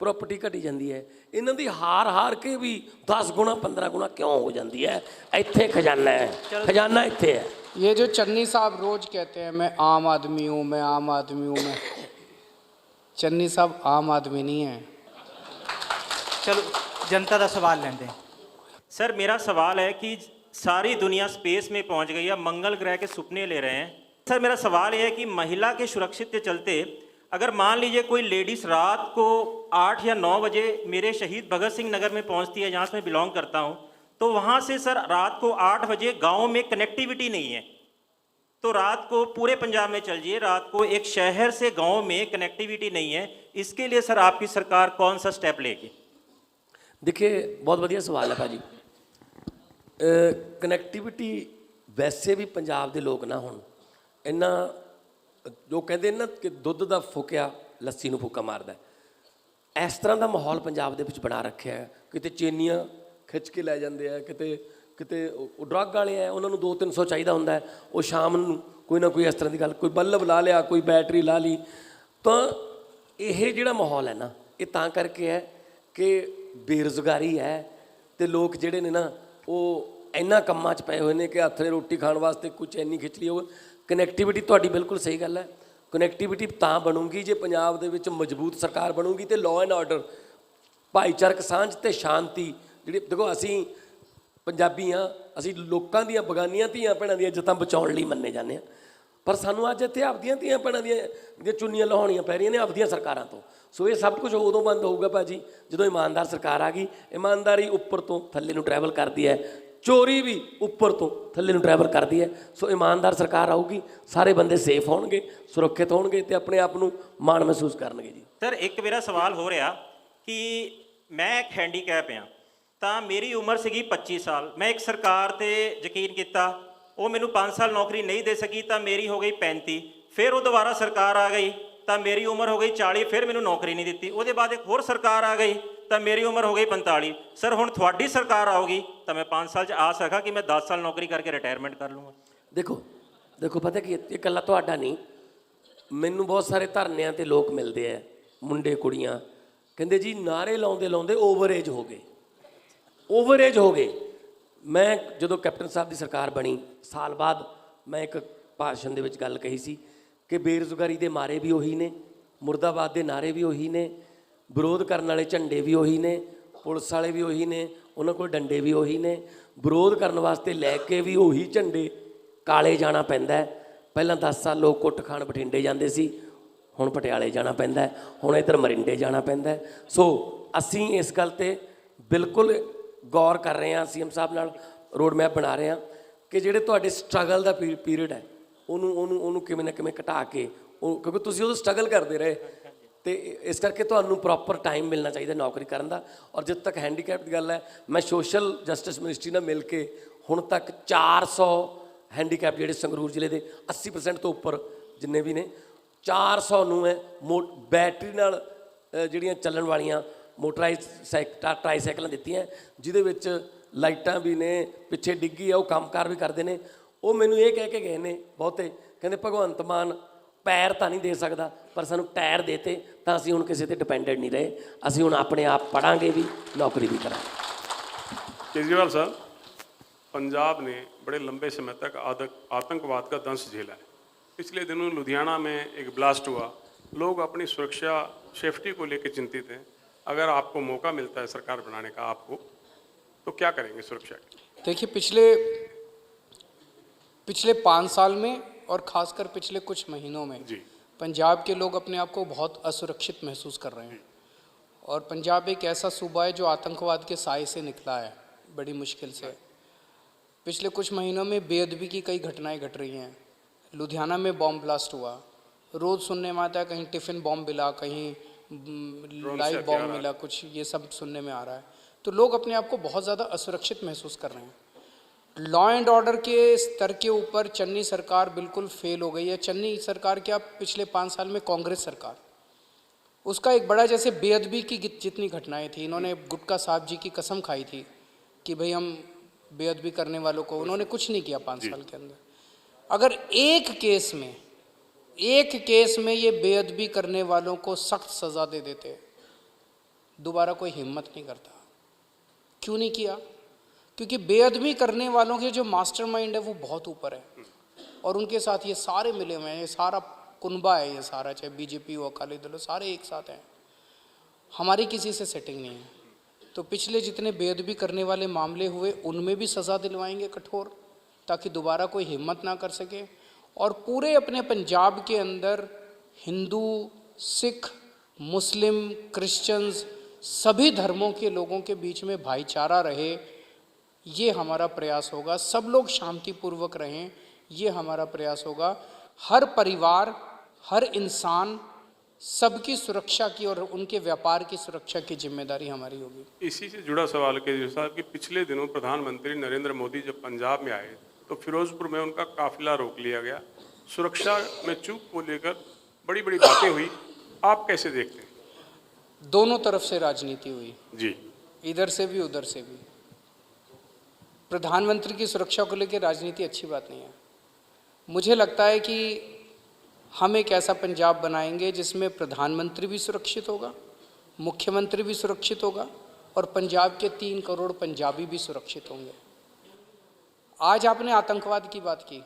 ਪ੍ਰਾਪਰਟੀ ਘਟੀ ਜਾਂਦੀ ਹੈ, ਇਹਨਾਂ ਦੀ ਹਾਰ ਕੇ ਵੀ 10 ਗੁਣਾ 15 ਗੁਣਾ ਕਿਉਂ ਹੋ ਜਾਂਦੀ ਹੈ? ਇੱਥੇ ਖਜ਼ਾਨਾ ਹੈ, ਖਜ਼ਾਨਾ ਇੱਥੇ ਹੈ। ये जो चन्नी साहब रोज कहते हैं मैं आम आदमी हूँ, मैं आम आदमी हूँ, मैं चन्नी साहब आम आदमी नहीं है। ਚਲੋ ਜਨਤਾ ਦਾ ਸਵਾਲ ਲੈਂਦੇ। सर मेरा सवाल है कि सारी दुनिया स्पेस में पहुंच गई है, मंगल ग्रह के सुपने ले रहे हैं। सर मेरा सवाल ये है कि महिला के सुरक्षित के चलते अगर मान लीजिए कोई लेडीज़ रात को 8 या 9 बजे मेरे शहीद भगत सिंह नगर में पहुंचती है, जहाँ से मैं बिलोंग करता हूँ, तो वहाँ से सर रात को 8 बजे गांव में कनेक्टिविटी नहीं है, तो रात को पूरे पंजाब में चल जाइए, रात को एक शहर से गांव में कनेक्टिविटी नहीं है, इसके लिए सर आपकी सरकार कौन सा स्टेप लेगी? देखिए बहुत बढ़िया सवाल है भाजी। कनैक्टिविटी वैसे भी पंजाब के लोग ना हुण इन्ना जो कहते ना कि दुध का फूकिया लस्सी नूं फूका मारदा है, इस तरह का माहौल पंजाब दे विच बना रखा है। किते चेनियां खिच के लै जाते हैं, किते किते ड्रग वाले है, उन्होंने 200-300 चाहिए होंगे, वो शाम नूं कोई ना कोई इस तरह की गल, कोई बल्ब ला लिया, कोई बैटरी ला ली। तो ये जिहड़ा माहौल है ना, ये तां करके है कि बेरोज़गारी है, तो लोग जिहड़े ने ना वो इन्ना कम्मां 'च पए हुए ने कि हत्थ ने रोटी खाण वास्ते कोई चैनी खिच ली हो। कनैक्टिविटी तुहाडी बिल्कुल सही गल है, कनैक्टिविटी तां बनूगी जे पंजाब दे विच मजबूत सरकार बनूगी तो लॉ एंड ऑर्डर, भाईचारक सांझ ते शांति जिहड़ी, देखो असीं पंजाबी हाँ, असीं लोकां दीयां बगानियां धीआं भैणां दीयां इज्जतां बचाउण लई मन्ने जांदे आ, पर सानूं अज इत्थे आपदियां धीआं भैणां दीयां चुन्नियां लहाउणियां पै रहीआं ने आपदियां सरकारां तो। सो ये सब कुछ उदों बंद होऊगा भाजी जदों ईमानदार सरकार आ गई। ईमानदारी उप्पर तो थल्ले नूं ट्रैवल करदी है, चोरी भी उप्पर तो थल्ले नूं ट्रैवल करदी है। सो ईमानदार सरकार आऊगी, सारे बंदे सेफ होणगे, सुरक्षित होणगे ते अपने आप नूं माण महसूस करनगे जी। सर एक मेरा सवाल हो रहा कि मैं एक हैंडीकैप हाँ, तो मेरी उम्र सीगी 25 साल, मैं एक सरकार ते यकीन किया, वो मैनू 5 साल नौकरी नहीं दे सकी, तो मेरी हो गई 35, फिर वो दोबारा सरकार आ गई तो मेरी उम्र हो गई 40, फिर मैनू नौकरी नहीं दी, वो बाद एक होर सरकार आ गई तो मेरी उम्र हो गई 45। सर हुण तुहाडी सरकार आऊगी तो मैं 5 साल आ सका कि मैं 10 साल नौकरी करके रिटायरमेंट कर लूँगा? देखो देखो पता कि ये कल्ला तुहाडा नहीं, मैनू बहुत सारे धरनियां ते लोग मिलते हैं, मुंडे कुड़ियाँ कहते जी नारे लाउंदे लाउंदे ओवर एज हो गए, ओवर एज हो गए। मैं जो कैप्टन साहब की सरकार बनी साल बाद मैं एक भाषण दे विच गल कही सी कि बेरोज़गारी दे मारे भी उही ने, मुर्दाबाद दे नारे भी उही ने, विरोध करने वाले झंडे भी उही ने, पुलिस वाले भी उही ने, उन्होंने कोल डंडे भी उही ने, विरोध करने वास्ते लैके भी उही झंडे काले जाना पैंदा है। पहला 10 साल लोग कुट खाण बठिंडे जाते सी, हुण पटियाले जाना पैंदा है, हुण इधर मरिंडे जाना पैंदा है। सो असीं इस गल ते बिल्कुल गौर कर रहे हैं, सीएम साहब नाल रोड मैप बना रहे हैं कि जिहड़े तुहाडे स्ट्रगल का पीरियड है ਉਹਨੂੰ ਕਿਵੇਂ ਨਾ ਕਿਵੇਂ ਘਟਾ ਕੇ ਉਹ, ਕਿਉਂਕਿ ਤੁਸੀਂ ਉਦੋਂ ਸਟਰਗਲ ਕਰਦੇ ਰਹੇ ਤੇ ਇਸ ਕਰਕੇ ਤੁਹਾਨੂੰ ਪ੍ਰੋਪਰ ਟਾਈਮ ਮਿਲਣਾ ਚਾਹੀਦਾ ਨੌਕਰੀ ਕਰਨ ਦਾ। ਔਰ ਜਦ ਤੱਕ ਹੈਂਡੀਕੈਪ ਦੀ ਗੱਲ ਹੈ, ਮੈਂ ਸੋਸ਼ਲ ਜਸਟਿਸ ਮਿਨਿਸਟਰੀ ਨਾਲ ਮਿਲ ਕੇ ਹੁਣ ਤੱਕ 400 ਹੈਂਡੀਕੈਪ ਜਿਹੜੇ ਸੰਗਰੂਰ ਜ਼ਿਲ੍ਹੇ ਦੇ 80% ਤੋਂ ਉੱਪਰ ਜਿੰਨੇ ਵੀ ਨੇ 400 ਨੂੰ ਹੈ ਬੈਟਰੀ ਨਾਲ ਜਿਹੜੀਆਂ ਚੱਲਣ ਵਾਲੀਆਂ ਮੋਟਰਾਈਜ਼ ਟਰਾਈਸਾਈਕਲਾਂ ਦਿੱਤੀਆਂ, ਜਿਹਦੇ ਵਿੱਚ ਲਾਈਟਾਂ ਵੀ ਨੇ, ਪਿੱਛੇ ਡਿੱਗੀ ਆ, ਉਹ ਕੰਮਕਾਰ ਵੀ ਕਰਦੇ ਨੇ। ਉਹ ਮੈਨੂੰ ਇਹ ਕਹਿ ਕੇ ਗਏ ਨੇ ਬਹੁਤੇ, ਕਹਿੰਦੇ ਭਗਵੰਤ ਮਾਨ ਪੈਰ ਤਾਂ ਨਹੀਂ ਦੇ ਸਕਦਾ ਪਰ ਸਾਨੂੰ ਟਾਇਰ ਦੇਤੇ ਤਾਂ ਅਸੀਂ ਹੁਣ ਕਿਸੇ ਤੇ ਡਿਪੈਂਡੈਂਟ ਨਹੀਂ ਰਹੇ, ਅਸੀਂ ਹੁਣ ਆਪਣੇ ਆਪ ਪੜਾਂਗੇ ਵੀ ਨੌਕਰੀ भी करांगे। केजरीवाल साहब, पंजाब ने बड़े लंबे समय तक आतंकवाद का दंश झेला है। पिछले दिनों लुधियाना में एक ब्लास्ट हुआ, लोग अपनी सुरक्षा सेफ्टी को लेकर चिंतित हैं। अगर आपको मौका मिलता है सरकार बनाने का आपको, तो क्या करेंगे सुरक्षा की? देखिए पिछले 5 साल में और ख़ासकर पिछले कुछ महीनों में जी पंजाब के लोग अपने आप को बहुत असुरक्षित महसूस कर रहे हैं। और पंजाब एक ऐसा सूबा है जो आतंकवाद के साए से निकला है बड़ी मुश्किल से। पिछले कुछ महीनों में बेअदबी की कई घटनाएं घट रही हैं। लुधियाना में बॉम्ब ब्लास्ट हुआ, रोज़ सुनने में आता है कहीं टिफ़िन बॉम्ब मिला, कहीं लाइव बॉम्ब मिला, कुछ ये सब सुनने में आ रहा है। तो लोग अपने आप को बहुत ज़्यादा असुरक्षित महसूस कर रहे हैं। लॉ एंड ऑर्डर के स्तर के ऊपर चन्नी सरकार बिल्कुल फेल हो गई है। चन्नी सरकार क्या, पिछले 5 साल में कांग्रेस सरकार, उसका एक बड़ा, जैसे बेअदबी की जितनी घटनाएं थी, इन्होंने गुटका साहब जी की कसम खाई थी कि भाई हम बेअदबी करने वालों को, उन्होंने कुछ नहीं किया 5 साल के अंदर। अगर एक केस में ये बेअदबी करने वालों को सख्त सज़ा दे देते, दोबारा कोई हिम्मत नहीं करता। क्यों नहीं किया? क्योंकि बेअदबी करने वालों के जो मास्टरमाइंड है वो बहुत ऊपर है, और उनके साथ ये सारे मिले हुए हैं, ये सारा कुनबा है, ये सारा, चाहे बीजेपी हो, अकाली दल हो, सारे एक साथ हैं। हमारी किसी से सेटिंग नहीं है। तो पिछले जितने बेअदबी करने वाले मामले हुए उनमें भी सज़ा दिलवाएंगे कठोर, ताकि दोबारा कोई हिम्मत ना कर सके। और पूरे अपने पंजाब के अंदर हिंदू, सिख, मुस्लिम, क्रिश्चियंस, सभी धर्मों के लोगों के बीच में भाईचारा रहे, ये हमारा प्रयास होगा। सब लोग शांतिपूर्वक रहें, ये हमारा प्रयास होगा। हर परिवार, हर इंसान, सबकी सुरक्षा की और उनके व्यापार की सुरक्षा की जिम्मेदारी हमारी होगी। इसी से जुड़ा सवाल केजरीवाल साहब कि पिछले दिनों प्रधानमंत्री नरेंद्र मोदी जब पंजाब में आए तो फिरोजपुर में उनका काफिला रोक लिया गया, सुरक्षा में चूक को लेकर बड़ी बड़ी बातें हुई, आप कैसे देखते हैं? दोनों तरफ से राजनीति हुई जी, इधर से भी उधर से भी। प्रधानमंत्री की सुरक्षा को लेकर राजनीति अच्छी बात नहीं है। मुझे लगता है कि हम एक ऐसा पंजाब बनाएंगे जिसमें प्रधानमंत्री भी सुरक्षित होगा, मुख्यमंत्री भी सुरक्षित होगा, और पंजाब के 3 करोड़ पंजाबी भी सुरक्षित होंगे। आज आपने आतंकवाद की बात की।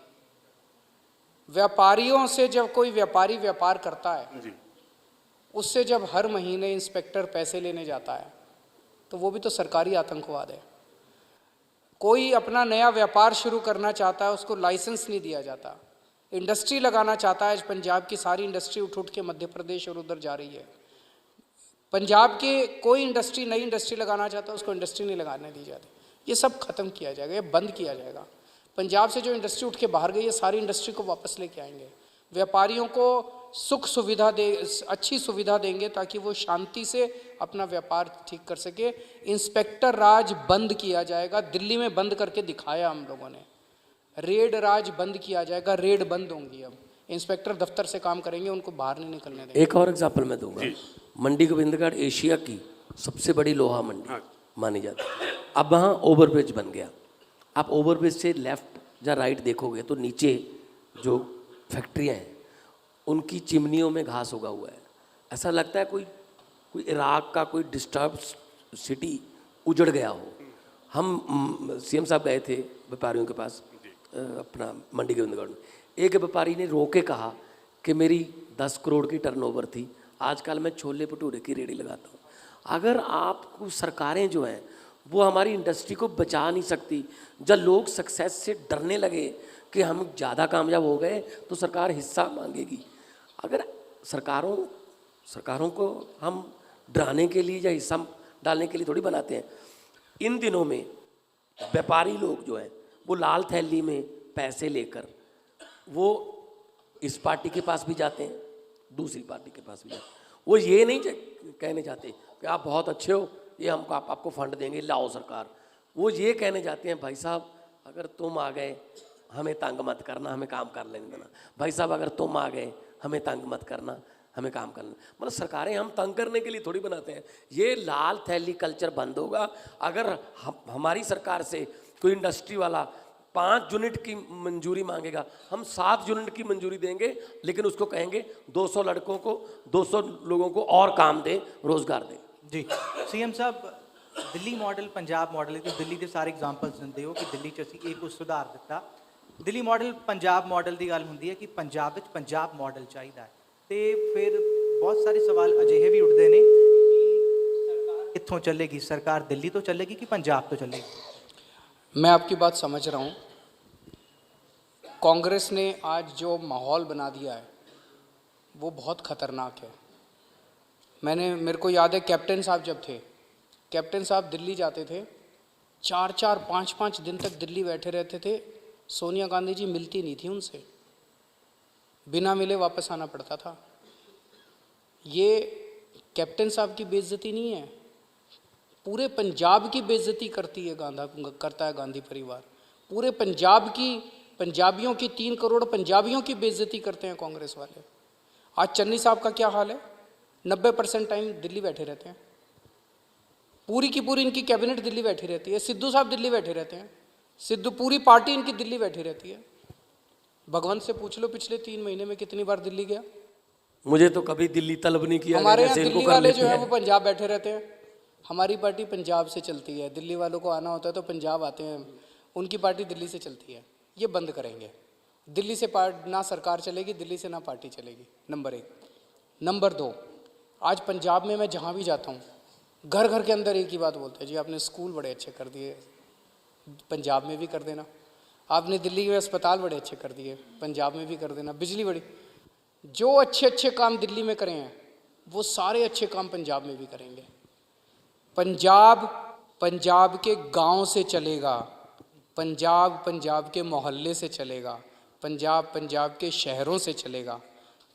व्यापारियों से जब कोई व्यापारी व्यापार करता है, जी, उससे जब हर महीने इंस्पेक्टर पैसे लेने जाता है, तो वो भी तो सरकारी आतंकवाद है। कोई अपना नया व्यापार शुरू करना चाहता है, उसको लाइसेंस नहीं दिया जाता। इंडस्ट्री लगाना चाहता है, आज पंजाब की सारी इंडस्ट्री उठ के मध्य प्रदेश और उधर जा रही है। पंजाब के कोई इंडस्ट्री, नई इंडस्ट्री लगाना चाहता है, उसको इंडस्ट्री नहीं लगाने दी जाती। ये सब खत्म किया जाएगा, ये बंद किया जाएगा। पंजाब से जो इंडस्ट्री उठ के बाहर गई है, सारी इंडस्ट्री को वापस लेके आएंगे। व्यापारियों को सुख सुविधा दे, अच्छी सुविधा देंगे ताकि वो शांति से अपना व्यापार ठीक कर सके। इंस्पेक्टर राज बंद किया जाएगा, दिल्ली में बंद करके दिखाया हम लोगों ने। रेड राज बंद किया जाएगा, रेड बंद होंगी। अब इंस्पेक्टर दफ्तर से काम करेंगे, उनको बाहर नहीं निकलने देंगे। एक और एग्जाम्पल मैं दूंगा। मंडी गोविंदगढ़ एशिया की सबसे बड़ी लोहा मंडी मानी जाती है। अब वहाँ ओवरब्रिज बन गया। आप ओवरब्रिज से लेफ्ट या राइट देखोगे तो नीचे जो फैक्ट्रियाँ हैं उनकी चिमनियों में घास उगा हुआ है। ऐसा लगता है कोई इराक का कोई डिस्टर्ब सिटी उजड़ गया हो। हम सीएम साहब गए थे व्यापारियों के पास अपना मंडी गोविंदगढ़ में। एक व्यापारी ने रो के कहा कि मेरी 10 करोड़ की टर्नओवर थी, आजकल मैं छोले भटूरे की रेडी लगाता हूँ। अगर आपको सरकारें जो हैं वो हमारी इंडस्ट्री को बचा नहीं सकती, जब लोग सक्सेस से डरने लगे कि हम ज़्यादा कामयाब हो गए तो सरकार हिस्सा मांगेगी। अगर सरकारों को हम डराने के लिए या हिस्सा डालने के लिए थोड़ी बनाते हैं। इन दिनों में व्यापारी लोग जो हैं वो लाल थैली में पैसे लेकर वो इस पार्टी के पास भी जाते हैं, दूसरी पार्टी के पास भी जाते हैं। वो ये नहीं कहने जाते कि आप बहुत अच्छे हो, ये हमको आपको फंड देंगे, लाओ सरकार। वो ये कहने जाते हैं, भाई साहब अगर तुम आ गए हमें तंग मत करना, हमें काम कर लेने देना। भाई साहब अगर तुम आ गए हमें तंग मत करना, हमें काम करना। मतलब सरकारें हम तंग करने के लिए थोड़ी बनाते हैं। ये लाल थैली कल्चर बंद होगा अगर हमारी सरकार से कोई इंडस्ट्री वाला 5 यूनिट की मंजूरी मांगेगा, हम 7 यूनिट की मंजूरी देंगे, लेकिन उसको कहेंगे 200 लड़कों को, 200 लोगों को और काम दे, रोजगार दे। जी सीएम साहब, ਦਿੱਲੀ ਮਾਡਲ ਪੰਜਾਬ ਮਾਡਲ ਹੈ। ਦਿੱਲੀ ਦੇ ਸਾਰੇ ਐਗਜ਼ਾਮਪਲਸ ਦਿੰਦੇ ਹੋ ਕਿ ਦਿੱਲੀ 'ਚ ਅਸੀਂ ਇਹ ਕੁਝ ਸੁਧਾਰ ਦਿੱਤਾ। ਦਿੱਲੀ ਮਾਡਲ ਪੰਜਾਬ ਮਾਡਲ ਦੀ ਗੱਲ ਹੁੰਦੀ ਹੈ ਕਿ ਪੰਜਾਬ ਵਿੱਚ ਪੰਜਾਬ ਮਾਡਲ ਚਾਹੀਦਾ ਹੈ, ਤੇ ਫਿਰ ਬਹੁਤ ਸਾਰੇ ਸਵਾਲ ਅਜਿਹੇ ਵੀ ਉੱਠਦੇ ਨੇ ਕਿ ਸਰਕਾਰ ਕਿੱਥੋਂ ਚੱਲੇਗੀ? ਸਰਕਾਰ ਦਿੱਲੀ ਤੋਂ ਚੱਲੇਗੀ ਕਿ ਪੰਜਾਬ ਤੋਂ ਚੱਲੇਗੀ? मैं आपकी बात समझ रहा हूँ। कांग्रेस ने आज जो माहौल बना दिया है वो बहुत ख़तरनाक है। मेरे को याद है कैप्टन साहब जब थे, कैप्टन साहब दिल्ली जाते थे, 4-4 5-5 दिन तक दिल्ली बैठे रहते थे। सोनिया गांधी जी मिलती नहीं थी उनसे, बिना मिले वापस आना पड़ता था। ये कैप्टन साहब की बेइज्जती नहीं है, पूरे पंजाब की बेइज्जती करता है गांधी परिवार। पूरे पंजाब की, पंजाबियों की, 3 करोड़ पंजाबियों की बेइज्जती करते हैं कांग्रेस वाले। आज चन्नी साहब का क्या हाल है? 90% टाइम दिल्ली बैठे रहते हैं, पूरी की पूरी इनकी कैबिनेट दिल्ली बैठी रहती है। सिद्धू साहब दिल्ली बैठे रहते हैं, सिद्धू पूरी पार्टी इनकी दिल्ली बैठी रहती है। भगवंत से पूछ लो पिछले 3 महीने में कितनी बार दिल्ली गया। मुझे तो कभी दिल्ली तलब नहीं किया हमारे गया, यहाँ जैसे इनको दिल्ली कर वाले लेते जो है हैं। वो पंजाब बैठे रहते हैं। हमारी पार्टी पंजाब से चलती है, दिल्ली वालों को आना होता है तो पंजाब आते हैं, उनकी पार्टी दिल्ली से चलती है। ये बंद करेंगे। दिल्ली से ना सरकार चलेगी, दिल्ली से ना पार्टी चलेगी, नंबर 1। नंबर 2, आज पंजाब में मैं जहाँ भी जाता हूँ, घर घर के अंदर एक ही बात बोलते हैं, जी आपने स्कूल बड़े अच्छे कर दिए, पंजाब में भी कर देना। आपने दिल्ली के अस्पताल बड़े अच्छे कर दिए, पंजाब में भी कर देना। बिजली बड़ी, जो अच्छे अच्छे काम दिल्ली में करे हैं वो सारे अच्छे काम पंजाब में भी करेंगे। पंजाब के गांव से चलेगा, पंजाब के मोहल्ले से चलेगा, पंजाब के शहरों से चलेगा।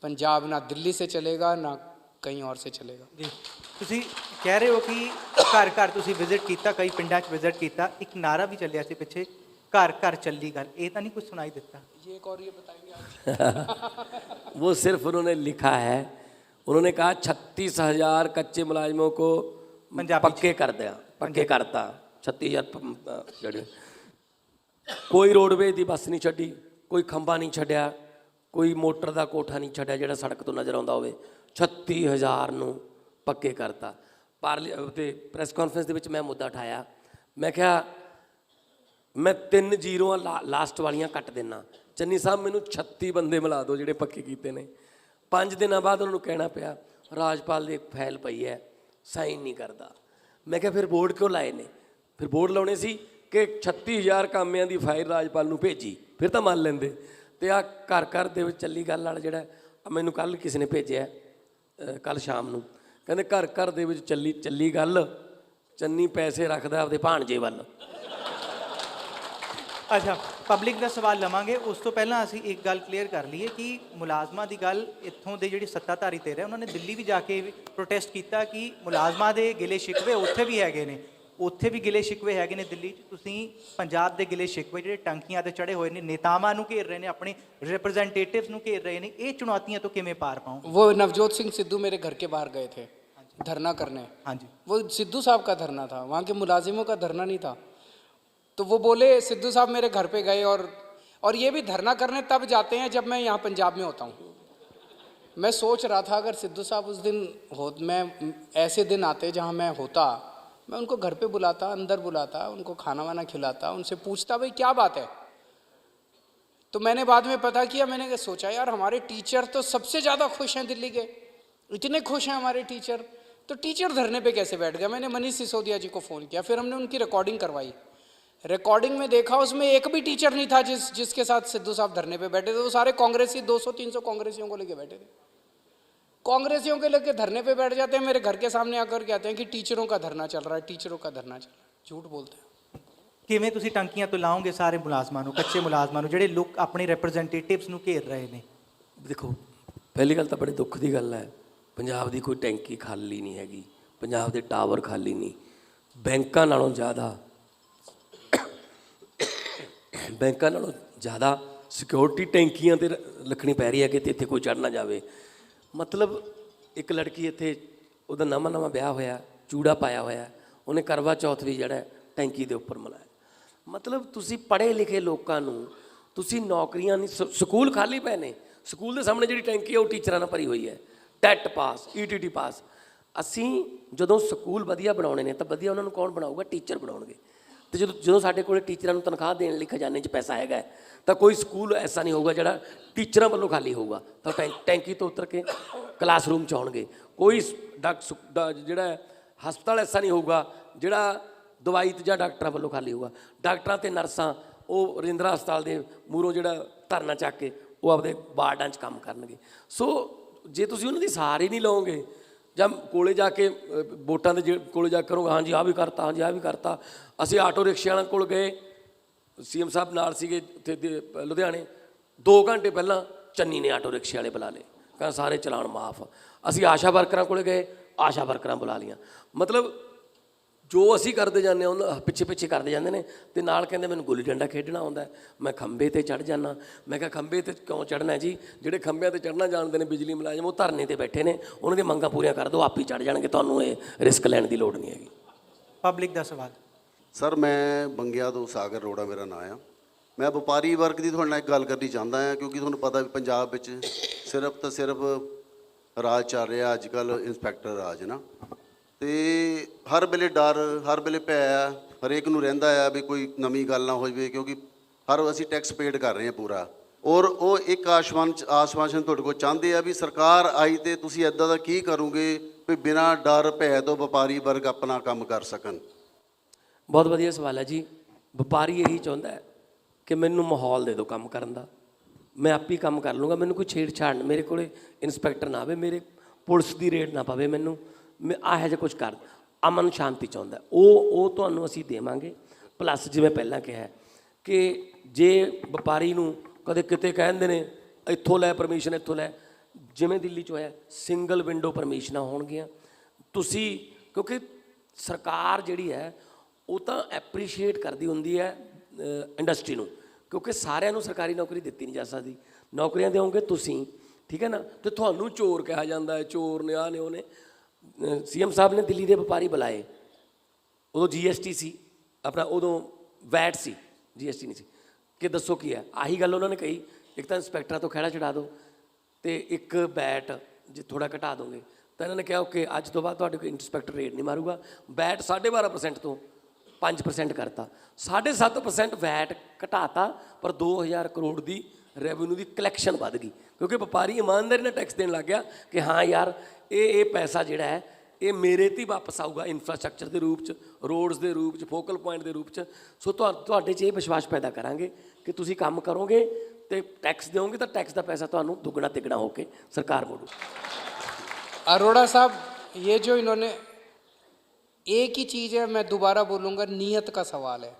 पंजाब ना दिल्ली से चलेगा ना कहीं और से चलेगा। ਜੀ ਤੁਸੀਂ ਕਹਿ ਰਹੇ ਹੋ ਕਿ ਘਰ ਘਰ ਤੁਸੀਂ ਵਿਜ਼ਿਟ ਕੀਤਾ, ਕਈ ਪਿੰਡਾਂ 'ਚ ਵਿਜ਼ਿਟ ਕੀਤਾ, ਇੱਕ ਨਾਰਾ ਵੀ ਚੱਲਿਆ ਸੀ ਪਿੱਛੇ, ਘਰ ਘਰ ਚੱਲੀ ਗੱਲ, ਇਹ ਤਾਂ ਨਹੀਂ ਕੁਝ ਸੁਣਾਈ ਦਿੱਤਾ? ये एक और ये बताएंगे आप। वो सिर्फ उन्होंने लिखा है, उन्होंने कहा 36,000 कच्चे मुलाजिमों को पंजाबी पक्के कर दिया, पक्के करता 36,000 ਜਿਹੜੇ ਕੋਈ ਰੋਡਵੇਜ਼ ਦੀ ਬੱਸ ਨਹੀਂ ਛੱਡੀ, ਕੋਈ ਖੰਭਾ ਨਹੀਂ ਛੱਡਿਆ, ਕੋਈ ਮੋਟਰ ਦਾ ਕੋਠਾ ਨਹੀਂ ਛੱਡਿਆ ਜਿਹੜਾ ਸੜਕ ਤੋਂ ਨਜ਼ਰ ਆਉਂਦਾ ਹੋਵੇ। 36,000 ਨੂੰ ਪੱਕੇ ਕਰਤਾ। ਤੇ ਪ੍ਰੈਸ ਕਾਨਫਰੰਸ ਦੇ ਵਿੱਚ ਮੈਂ ਮੁੱਦਾ ਉਠਾਇਆ, ਮੈਂ ਕਿਹਾ ਮੈਂ 3 ਜ਼ੀਰੋਆਂ ਲਾਸਟ ਵਾਲੀਆਂ ਕੱਟ ਦੇਣਾ, ਚੰਨੀ ਸਾਹਿਬ ਮੈਨੂੰ 36 ਬੰਦੇ ਮਿਲਾ ਦਿਓ ਜਿਹੜੇ ਪੱਕੇ ਕੀਤੇ ਨੇ। 5 ਦਿਨਾਂ ਬਾਅਦ ਉਹਨਾਂ ਨੂੰ ਕਹਿਣਾ ਪਿਆ ਰਾਜਪਾਲ ਦੀ ਫਾਈਲ ਪਈ ਹੈ, ਸਾਈਨ ਨਹੀਂ ਕਰਦਾ। ਮੈਂ ਕਿਹਾ ਫਿਰ ਬੋਰਡ ਕਿਉਂ ਲਾਏ ਨੇ? ਫਿਰ ਬੋਰਡ ਲਾਉਣੇ ਸੀ ਕਿ 36,000 ਕਾਮਿਆਂ ਦੀ ਫਾਈਲ ਰਾਜਪਾਲ ਨੂੰ ਭੇਜੀ, ਫਿਰ ਤਾਂ ਮੰਨ ਲੈਂਦੇ। ਤੇ ਆ ਘਰ ਘਰ ਦੇ ਵਿੱਚ ਚੱਲੀ ਗੱਲ ਵਾਲਾ ਜਿਹੜਾ ਮੈਨੂੰ ਕੱਲ੍ਹ ਕਿਸੇ ਨੇ ਭੇਜਿਆ, ਕੱਲ੍ਹ ਸ਼ਾਮ ਨੂੰ, ਕਹਿੰਦੇ ਘਰ ਘਰ ਦੇ ਵਿੱਚ ਚੱਲੀ ਗੱਲ, ਚੰਨੀ ਪੈਸੇ ਰੱਖਦਾ ਆਪਦੇ ਭਾਣਜੇ ਵੱਲ। ਅੱਛਾ, ਪਬਲਿਕ ਦਾ ਸਵਾਲ ਲਵਾਂਗੇ। ਉਸ ਤੋਂ ਪਹਿਲਾਂ ਅਸੀਂ ਇੱਕ ਗੱਲ ਕਲੀਅਰ ਕਰ ਲਈਏ ਕਿ ਮੁਲਾਜ਼ਮਾਂ ਦੀ ਗੱਲ, ਇੱਥੋਂ ਦੇ ਜਿਹੜੀ ਸੱਤਾਧਾਰੀ ਧਿਰ ਹੈ ਉਹਨਾਂ ਨੇ ਦਿੱਲੀ ਵੀ ਜਾ ਕੇ ਪ੍ਰੋਟੈਸਟ ਕੀਤਾ ਕਿ ਮੁਲਾਜ਼ਮਾਂ ਦੇ ਗਿਲੇ ਸ਼ਿਕਵੇ ਉੱਥੇ ਵੀ ਹੈਗੇ ਨੇ, ਉੱਥੇ ਵੀ ਗਿਲੇ ਸ਼ਿਕਵੇ ਹੈਗੇ ਨੇ ਦਿੱਲੀ 'ਚ। ਤੁਸੀਂ ਪੰਜਾਬ ਦੇ ਗਿਲੇ ਸ਼ਿਕਵੇ ਜਿਹੜੇ ਟੰਕੀਆਂ 'ਤੇ ਚੜ੍ਹੇ ਹੋਏ ਨੇ, ਨੇਤਾਵਾਂ ਨੂੰ ਘੇਰ ਰਹੇ ਨੇ, ਆਪਣੇ ਰਿਪਰੈਜ਼ੈਂਟੇਟਿਵਸ ਨੂੰ ਘੇਰ ਰਹੇ ਨੇ, ਇਹ ਚੁਣੌਤੀਆਂ ਤੋਂ ਕਿਵੇਂ ਪਾਰ ਪਾਓ? वो नवजोत सिंह सिद्धू मेरे घर के बाहर गए थे धरना करने। ਹਾਂਜੀ, वो सिद्धू साहब का धरना था, वहाँ के मुलाजिमों का धरना नहीं था। तो वो बोले, सिद्धू साहब मेरे घर पे गए, और ये भी धरना करने तब जाते हैं जब मैं यहाँ पंजाब में होता हूँ। मैं सोच रहा था अगर सिद्धू साहब उस दिन मैं ऐसे दिन आते जहाँ मैं होता, मैं उनको घर पे बुलाता, अंदर बुलाता, उनको खाना वाना खिलाता, उनसे पूछता भाई क्या बात है। तो मैंने बाद में पता किया, मैंने सोचा यार हमारे टीचर तो सबसे ज़्यादा खुश हैं दिल्ली के, इतने खुश हैं हमारे टीचर, तो टीचर धरने पे कैसे बैठ गया। मैंने मनीष सिसोदिया जी को फ़ोन किया, फिर हमने उनकी रिकॉर्डिंग करवाई। रिकॉर्डिंग में देखा उसमें एक भी टीचर नहीं था जिसके साथ सिद्धू साहब धरने पे बैठे थे। वो सारे कांग्रेसी 200-300 कांग्रेसियों को लेके बैठे थे। कांग्रेसियों के लेके धरने पे बैठ जाते हैं, मेरे घर के सामने आकर कहते हैं कि टीचरों का धरना चल रहा है, टीचरों का धरना चल रहा है। झूठ बोलते हैं। ਕਿਵੇਂ ਤੁਸੀਂ ਟੰਕੀਆਂ ਤੋਂ ਲਾਓਗੇ ਸਾਰੇ ਮੁਲਾਜ਼ਮਾਂ ਨੂੰ, ਕੱਚੇ ਮੁਲਾਜ਼ਮਾਂ ਨੂੰ, ਜਿਹੜੇ ਲੋਕ ਆਪਣੇ ਰਿਪਰੈਜ਼ੈਂਟੇਟਿਵਸ ਨੂੰ ਘੇਰ ਰਹੇ ਨੇ? ਦੇਖੋ, ਪਹਿਲੀ ਗੱਲ ਤਾਂ ਬੜੇ ਦੁੱਖ ਦੀ ਗੱਲ ਹੈ, ਪੰਜਾਬ ਦੀ ਕੋਈ ਟੈਂਕੀ ਖਾਲੀ ਨਹੀਂ ਹੈਗੀ, ਪੰਜਾਬ ਦੇ ਟਾਵਰ ਖਾਲੀ ਨਹੀਂ। ਬੈਂਕਾਂ ਨਾਲੋਂ ਜ਼ਿਆਦਾ ਸਿਕਿਉਰਿਟੀ ਟੈਂਕੀਆਂ 'ਤੇ ਰੱਖਣੀ ਪੈ ਰਹੀ ਹੈ ਕਿ ਇੱਥੇ ਕੋਈ ਚੜ੍ਹ ਨਾ ਜਾਵੇ। ਮਤਲਬ ਇੱਕ ਲੜਕੀ ਇੱਥੇ, ਉਹਦਾ ਨਵਾਂ ਵਿਆਹ ਹੋਇਆ, ਚੂੜਾ ਪਾਇਆ ਹੋਇਆ, ਉਹਨੇ ਕਰਵਾ ਚੌਥ ਵੀ ਜਿਹੜਾ ਟੈਂਕੀ ਦੇ ਉੱਪਰ ਮਨਾਇਆ। ਮਤਲਬ ਤੁਸੀਂ ਪੜ੍ਹੇ ਲਿਖੇ ਲੋਕਾਂ ਨੂੰ ਤੁਸੀਂ ਨੌਕਰੀਆਂ ਨਹੀਂ, ਸਕੂਲ ਖਾਲੀ ਪਏ ਨੇ, ਸਕੂਲ ਦੇ ਸਾਹਮਣੇ ਜਿਹੜੀ ਟੈਂਕੀ ਹੈ ਉਹ ਟੀਚਰਾਂ ਨਾਲ ਭਰੀ ਹੋਈ ਹੈ, ਟੈਟ ਪਾਸ, ETT ਪਾਸ। ਅਸੀਂ ਜਦੋਂ ਸਕੂਲ ਵਧੀਆ ਬਣਾਉਣੇ ਨੇ ਤਾਂ ਵਧੀਆ ਉਹਨਾਂ ਨੂੰ ਕੌਣ ਬਣਾਊਗਾ? ਟੀਚਰ ਬਣਾਉਣਗੇ। ਅਤੇ ਜਦੋਂ ਸਾਡੇ ਕੋਲ ਟੀਚਰਾਂ ਨੂੰ ਤਨਖਾਹ ਦੇਣ ਲਈ ਖਜ਼ਾਨੇ 'ਚ ਪੈਸਾ ਹੈਗਾ ਤਾਂ ਕੋਈ ਸਕੂਲ ਐਸਾ ਨਹੀਂ ਹੋਊਗਾ ਜਿਹੜਾ ਟੀਚਰਾਂ ਵੱਲੋਂ ਖਾਲੀ ਹੋਊਗਾ, ਤਾਂ ਟੈਂਕੀ ਤੋਂ ਉਤਰ ਕੇ ਕਲਾਸਰੂਮ 'ਚ ਆਉਣਗੇ। ਕੋਈ ਜਿਹੜਾ ਹਸਪਤਾਲ ਐਸਾ ਨਹੀਂ ਹੋਊਗਾ ਜਿਹੜਾ ਦਵਾਈ ਤੇ ਜਾਂ ਡਾਕਟਰਾਂ ਵੱਲੋਂ ਖਾਲੀ ਹੋਊਗਾ। ਡਾਕਟਰਾਂ ਅਤੇ ਨਰਸਾਂ ਉਹ ਰਜਿੰਦਰਾ ਹਸਪਤਾਲ ਦੇ ਮੂਹਰੋਂ ਜਿਹੜਾ ਧਰਨਾ ਚੱਕ ਕੇ ਉਹ ਆਪਦੇ ਵਾਰਡਾਂ 'ਚ ਕੰਮ ਕਰਨਗੇ। ਸੋ ਜੇ ਤੁਸੀਂ ਉਹਨਾਂ ਦੀ ਸਹਾਰ ਹੀ ਨਹੀਂ ਲਓਗੇ ਜਾਂ ਕੋਲੇ ਜਾ ਕੇ ਵੋਟਾਂ ਦੇ ਕੋਲੇ ਜਾ ਕੇ ਕਰੂੰਗਾ ਹਾਂਜੀ ਆਹ ਵੀ ਕਰਤਾ, ਹਾਂਜੀ ਆਹ ਵੀ ਕਰਤਾ। ਅਸੀਂ ਆਟੋ ਰਿਕਸ਼ੇ ਵਾਲਿਆਂ ਕੋਲ ਗਏ, CM ਸਾਹਿਬ ਨਾਲ ਸੀਗੇ ਉੱਥੇ ਲੁਧਿਆਣੇ, 2 ਘੰਟੇ ਪਹਿਲਾਂ ਚੰਨੀ ਨੇ ਆਟੋ ਰਿਕਸ਼ੇ ਵਾਲੇ ਬੁਲਾ ਲਏ, ਕਹਿੰਦਾ ਸਾਰੇ ਚਲਾਨ ਮਾਫ। ਅਸੀਂ ਆਸ਼ਾ ਵਰਕਰਾਂ ਕੋਲ ਗਏ, ਆਸ਼ਾ ਵਰਕਰਾਂ ਬੁਲਾ ਲਈਆਂ। ਮਤਲਬ ਜੋ ਅਸੀਂ ਕਰਦੇ ਜਾਂਦੇ ਹਾਂ ਉਹਨਾਂ ਪਿੱਛੇ ਪਿੱਛੇ ਕਰਦੇ ਜਾਂਦੇ ਨੇ, ਅਤੇ ਨਾਲ ਕਹਿੰਦੇ ਮੈਨੂੰ ਗੁੱਲੀ ਡੰਡਾ ਖੇਡਣਾ ਆਉਂਦਾ, ਮੈਂ ਖੰਭੇ 'ਤੇ ਚੜ੍ਹ ਜਾਂਦਾ। ਮੈਂ ਕਿਹਾ ਖੰਭੇ 'ਤੇ ਕਿਉਂ ਚੜ੍ਹਨਾ ਜੀ, ਜਿਹੜੇ ਖੰਭਿਆਂ 'ਤੇ ਚੜ੍ਹਨਾ ਜਾਣਦੇ ਨੇ ਬਿਜਲੀ ਮੁਲਾਜ਼ਮ, ਉਹ ਧਰਨੇ 'ਤੇ ਬੈਠੇ ਨੇ, ਉਹਨਾਂ ਦੀਆਂ ਮੰਗਾਂ ਪੂਰੀਆਂ ਕਰ ਦਿਓ, ਆਪ ਹੀ ਚੜ੍ਹ ਜਾਣਗੇ, ਤੁਹਾਨੂੰ ਇਹ ਰਿਸਕ ਲੈਣ ਦੀ ਲੋੜ ਨਹੀਂ ਹੈਗੀ। ਪਬਲਿਕ ਦਾ ਸਵਾਲ। ਸਰ ਮੈਂ ਬੰਗਿਆ ਤੋਂ ਸਾਗਰ ਅਰੋੜਾ ਮੇਰਾ ਨਾਂ ਆ। ਮੈਂ ਵਪਾਰੀ ਵਰਗ ਦੀ ਤੁਹਾਡੇ ਨਾਲ ਇੱਕ ਗੱਲ ਕਰਨੀ ਚਾਹੁੰਦਾ ਹਾਂ, ਕਿਉਂਕਿ ਤੁਹਾਨੂੰ ਪਤਾ ਵੀ ਪੰਜਾਬ ਵਿੱਚ ਸਿਰਫ ਤਾਂ ਸਿਰਫ ਰਾਜ ਚੱਲ ਰਿਹਾ ਅੱਜ ਕੱਲ੍ਹ, ਇੰਸਪੈਕਟਰ ਰਾਜ ਨਾ, ਅਤੇ ਹਰ ਵੇਲੇ ਡਰ, ਹਰ ਵੇਲੇ ਭੈ ਆ, ਹਰੇਕ ਨੂੰ ਰਹਿੰਦਾ ਆ ਵੀ ਕੋਈ ਨਵੀਂ ਗੱਲ ਨਾ ਹੋ ਜਾਵੇ, ਕਿਉਂਕਿ ਅਸੀਂ ਟੈਕਸ ਪੇਡ ਕਰ ਰਹੇ ਹਾਂ ਪੂਰਾ। ਔਰ ਉਹ ਇੱਕ ਆਸ਼ਵਾਸਨ ਤੁਹਾਡੇ ਕੋਲ ਚਾਹੁੰਦੇ ਆ ਵੀ ਸਰਕਾਰ ਆਈ ਅਤੇ ਤੁਸੀਂ ਇੱਦਾਂ ਦਾ ਕੀ ਕਰੋਗੇ ਵੀ ਬਿਨਾਂ ਡਰ ਭੈ ਤੋਂ ਵਪਾਰੀ ਵਰਗ ਆਪਣਾ ਕੰਮ ਕਰ ਸਕਣ। ਬਹੁਤ ਵਧੀਆ ਸਵਾਲ ਹੈ ਜੀ। ਵਪਾਰੀ ਇਹੀ ਚਾਹੁੰਦਾ ਹੈ ਕਿ ਮੈਨੂੰ ਮਾਹੌਲ ਦੇ ਦਿਓ ਕੰਮ ਕਰਨ ਦਾ, ਮੈਂ ਆਪ ਹੀ ਕੰਮ ਕਰ ਲੂੰਗਾ, ਮੈਨੂੰ ਕੋਈ ਛੇੜਛਾੜ, ਮੇਰੇ ਕੋਲ ਇੰਸਪੈਕਟਰ ਨਾ ਆਵੇ, ਮੇਰੇ ਪੁਲਿਸ ਦੀ ਰੇਡ ਨਾ ਪਵੇ, ਮੈਨੂੰ ਮੈਂ ਇਹੋ ਜਿਹਾ ਕੁਛ ਕਰ, ਅਮਨ ਸ਼ਾਂਤੀ ਚਾਹੁੰਦਾ, ਉਹ ਤੁਹਾਨੂੰ ਅਸੀਂ ਦੇਵਾਂਗੇ। ਪਲੱਸ ਜਿਵੇਂ ਪਹਿਲਾਂ ਕਿਹਾ ਕਿ ਜੇ ਵਪਾਰੀ ਨੂੰ ਕਦੇ ਕਿਤੇ ਕਹਿੰਦੇ ਨੇ ਇੱਥੋਂ ਲੈ ਪਰਮਿਸ਼ਨ, ਇੱਥੋਂ ਲੈ, ਜਿਵੇਂ ਦਿੱਲੀ 'ਚ ਹੋਇਆ ਸਿੰਗਲ ਵਿੰਡੋ ਪਰਮਿਸ਼ਨਾਂ ਹੋਣਗੀਆਂ। ਤੁਸੀਂ ਕਿਉਂਕਿ ਸਰਕਾਰ ਜਿਹੜੀ ਹੈ ਉਹ ਤਾਂ ਐਪਰੀਸ਼ੀਏਟ ਕਰਦੀ ਹੁੰਦੀ ਹੈ ਇੰਡਸਟਰੀ ਨੂੰ, ਕਿਉਂਕਿ ਸਾਰਿਆਂ ਨੂੰ ਸਰਕਾਰੀ ਨੌਕਰੀ ਦਿੱਤੀ ਨਹੀਂ ਜਾ ਸਕਦੀ, ਨੌਕਰੀਆਂ ਦਿਓਗੇ ਤੁਸੀਂ, ਠੀਕ ਹੈ ਨਾ। ਅਤੇ ਤੁਹਾਨੂੰ ਚੋਰ ਕਿਹਾ ਜਾਂਦਾ ਹੈ, ਚੋਰ ਨੇ, ਆਹ ਨੇ, ਉਹਨੇ। CM ਸਾਹਿਬ ਨੇ ਦਿੱਲੀ ਦੇ ਵਪਾਰੀ ਬੁਲਾਏ, ਉਦੋਂ GST ਸੀ ਆਪਣਾ, ਉਦੋਂ ਵੈਟ ਸੀ, GST ਨਹੀਂ ਸੀ, ਕਿ ਦੱਸੋ ਕੀ ਹੈ। ਆਹੀ ਗੱਲ ਉਹਨਾਂ ਨੇ ਕਹੀ, ਇੱਕ ਤਾਂ ਇੰਸਪੈਕਟਰਾਂ ਤੋਂ ਖਹਿੜਾ ਛੁਡਾ ਦਿਓ ਅਤੇ ਇੱਕ ਵੈਟ ਜੇ ਥੋੜ੍ਹਾ ਘਟਾ ਦੋਗੇ, ਤਾਂ ਇਹਨਾਂ ਨੇ ਕਿਹਾ ਓਕੇ ਅੱਜ ਤੋਂ ਬਾਅਦ ਤੁਹਾਡੇ ਕੋਈ ਇੰਸਪੈਕਟਰ ਰੇਟ ਨਹੀਂ ਮਾਰੂਗਾ। ਵੈਟ 12.5% ਤੋਂ 5% ਕਰਤਾ, 7.5% ਵੈਟ ਘਟਾਤਾ, ਪਰ 2000 ਕਰੋੜ ਦੀ ਰੈਵਨਿਊ ਦੀ ਕਲੈਕਸ਼ਨ ਵੱਧ ਗਈ, ਕਿਉਂਕਿ ਵਪਾਰੀ ਇਮਾਨਦਾਰੀ ਨਾਲ ਟੈਕਸ ਦੇਣ ਲੱਗ ਗਿਆ ਕਿ ਹਾਂ ਯਾਰ ਇਹ ਪੈਸਾ ਜਿਹੜਾ ਹੈ ਇਹ ਮੇਰੇ 'ਤੇ ਹੀ ਵਾਪਸ ਆਊਗਾ, ਇਨਫਰਾਸਟਰਕਚਰ ਦੇ ਰੂਪ 'ਚ, ਰੋਡਸ ਦੇ ਰੂਪ 'ਚ, ਫੋਕਲ ਪੁਆਇੰਟ ਦੇ ਰੂਪ 'ਚ। ਸੋ ਤੁਹਾਡੇ 'ਚ ਇਹ ਵਿਸ਼ਵਾਸ ਪੈਦਾ ਕਰਾਂਗੇ ਕਿ ਤੁਸੀਂ ਕੰਮ ਕਰੋਗੇ ਅਤੇ ਟੈਕਸ ਦਿਓਗੇ ਤਾਂ ਟੈਕਸ ਦਾ ਪੈਸਾ ਤੁਹਾਨੂੰ ਦੁੱਗਣਾ ਤਿੱਗਣਾ ਹੋ ਕੇ ਸਰਕਾਰ ਮੋੜੂ। अरोड़ा साहब, ये जो इन्होंने एक ही चीज़ है, मैं दोबारा बोलूँगा, नीयत का सवाल है।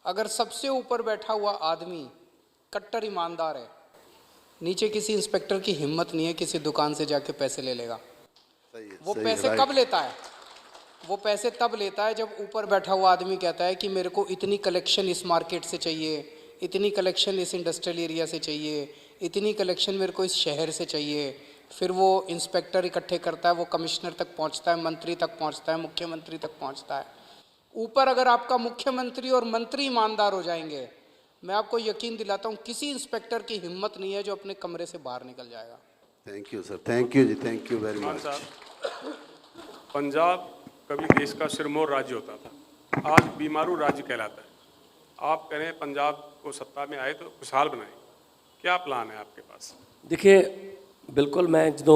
अगर सबसे ऊपर बैठा हुआ आदमी कट्टर ईमानदार है, नीचे किसी इंस्पेक्टर की हिम्मत नहीं है किसी दुकान से जाके पैसे ले लेगा। वो पैसे कब लेता है? वो पैसे तब लेता है जब ऊपर बैठा हुआ आदमी कहता है कि मेरे को इतनी कलेक्शन इस मार्केट से चाहिए, इतनी कलेक्शन इस इंडस्ट्रियल एरिया से चाहिए, इतनी कलेक्शन मेरे को इस शहर से चाहिए। फिर वो इंस्पेक्टर इकट्ठे करता है, वो कमिश्नर तक पहुंचता है, मंत्री तक पहुंचता है, मुख्यमंत्री तक पहुंचता है। ऊपर अगर आपका मुख्यमंत्री और मंत्री ईमानदार हो जाएंगे, मैं आपको यकीन दिलाता हूं किसी इंस्पेक्टर की हिम्मत नहीं है जो अपने कमरे से बाहर निकल जाएगा। Thank you sir, thank you ji, thank you very मान मच। साहब, पंजाब कभी देश का सिरमौर राज्य होता था, आज बीमारू राज्य कहलाता है। आप कह रहे हैं पंजाब को सत्ता में आए तो खुशहाल बनाए, क्या प्लान है आपके पास? देखिए ਬਿਲਕੁਲ, ਮੈਂ ਜਦੋਂ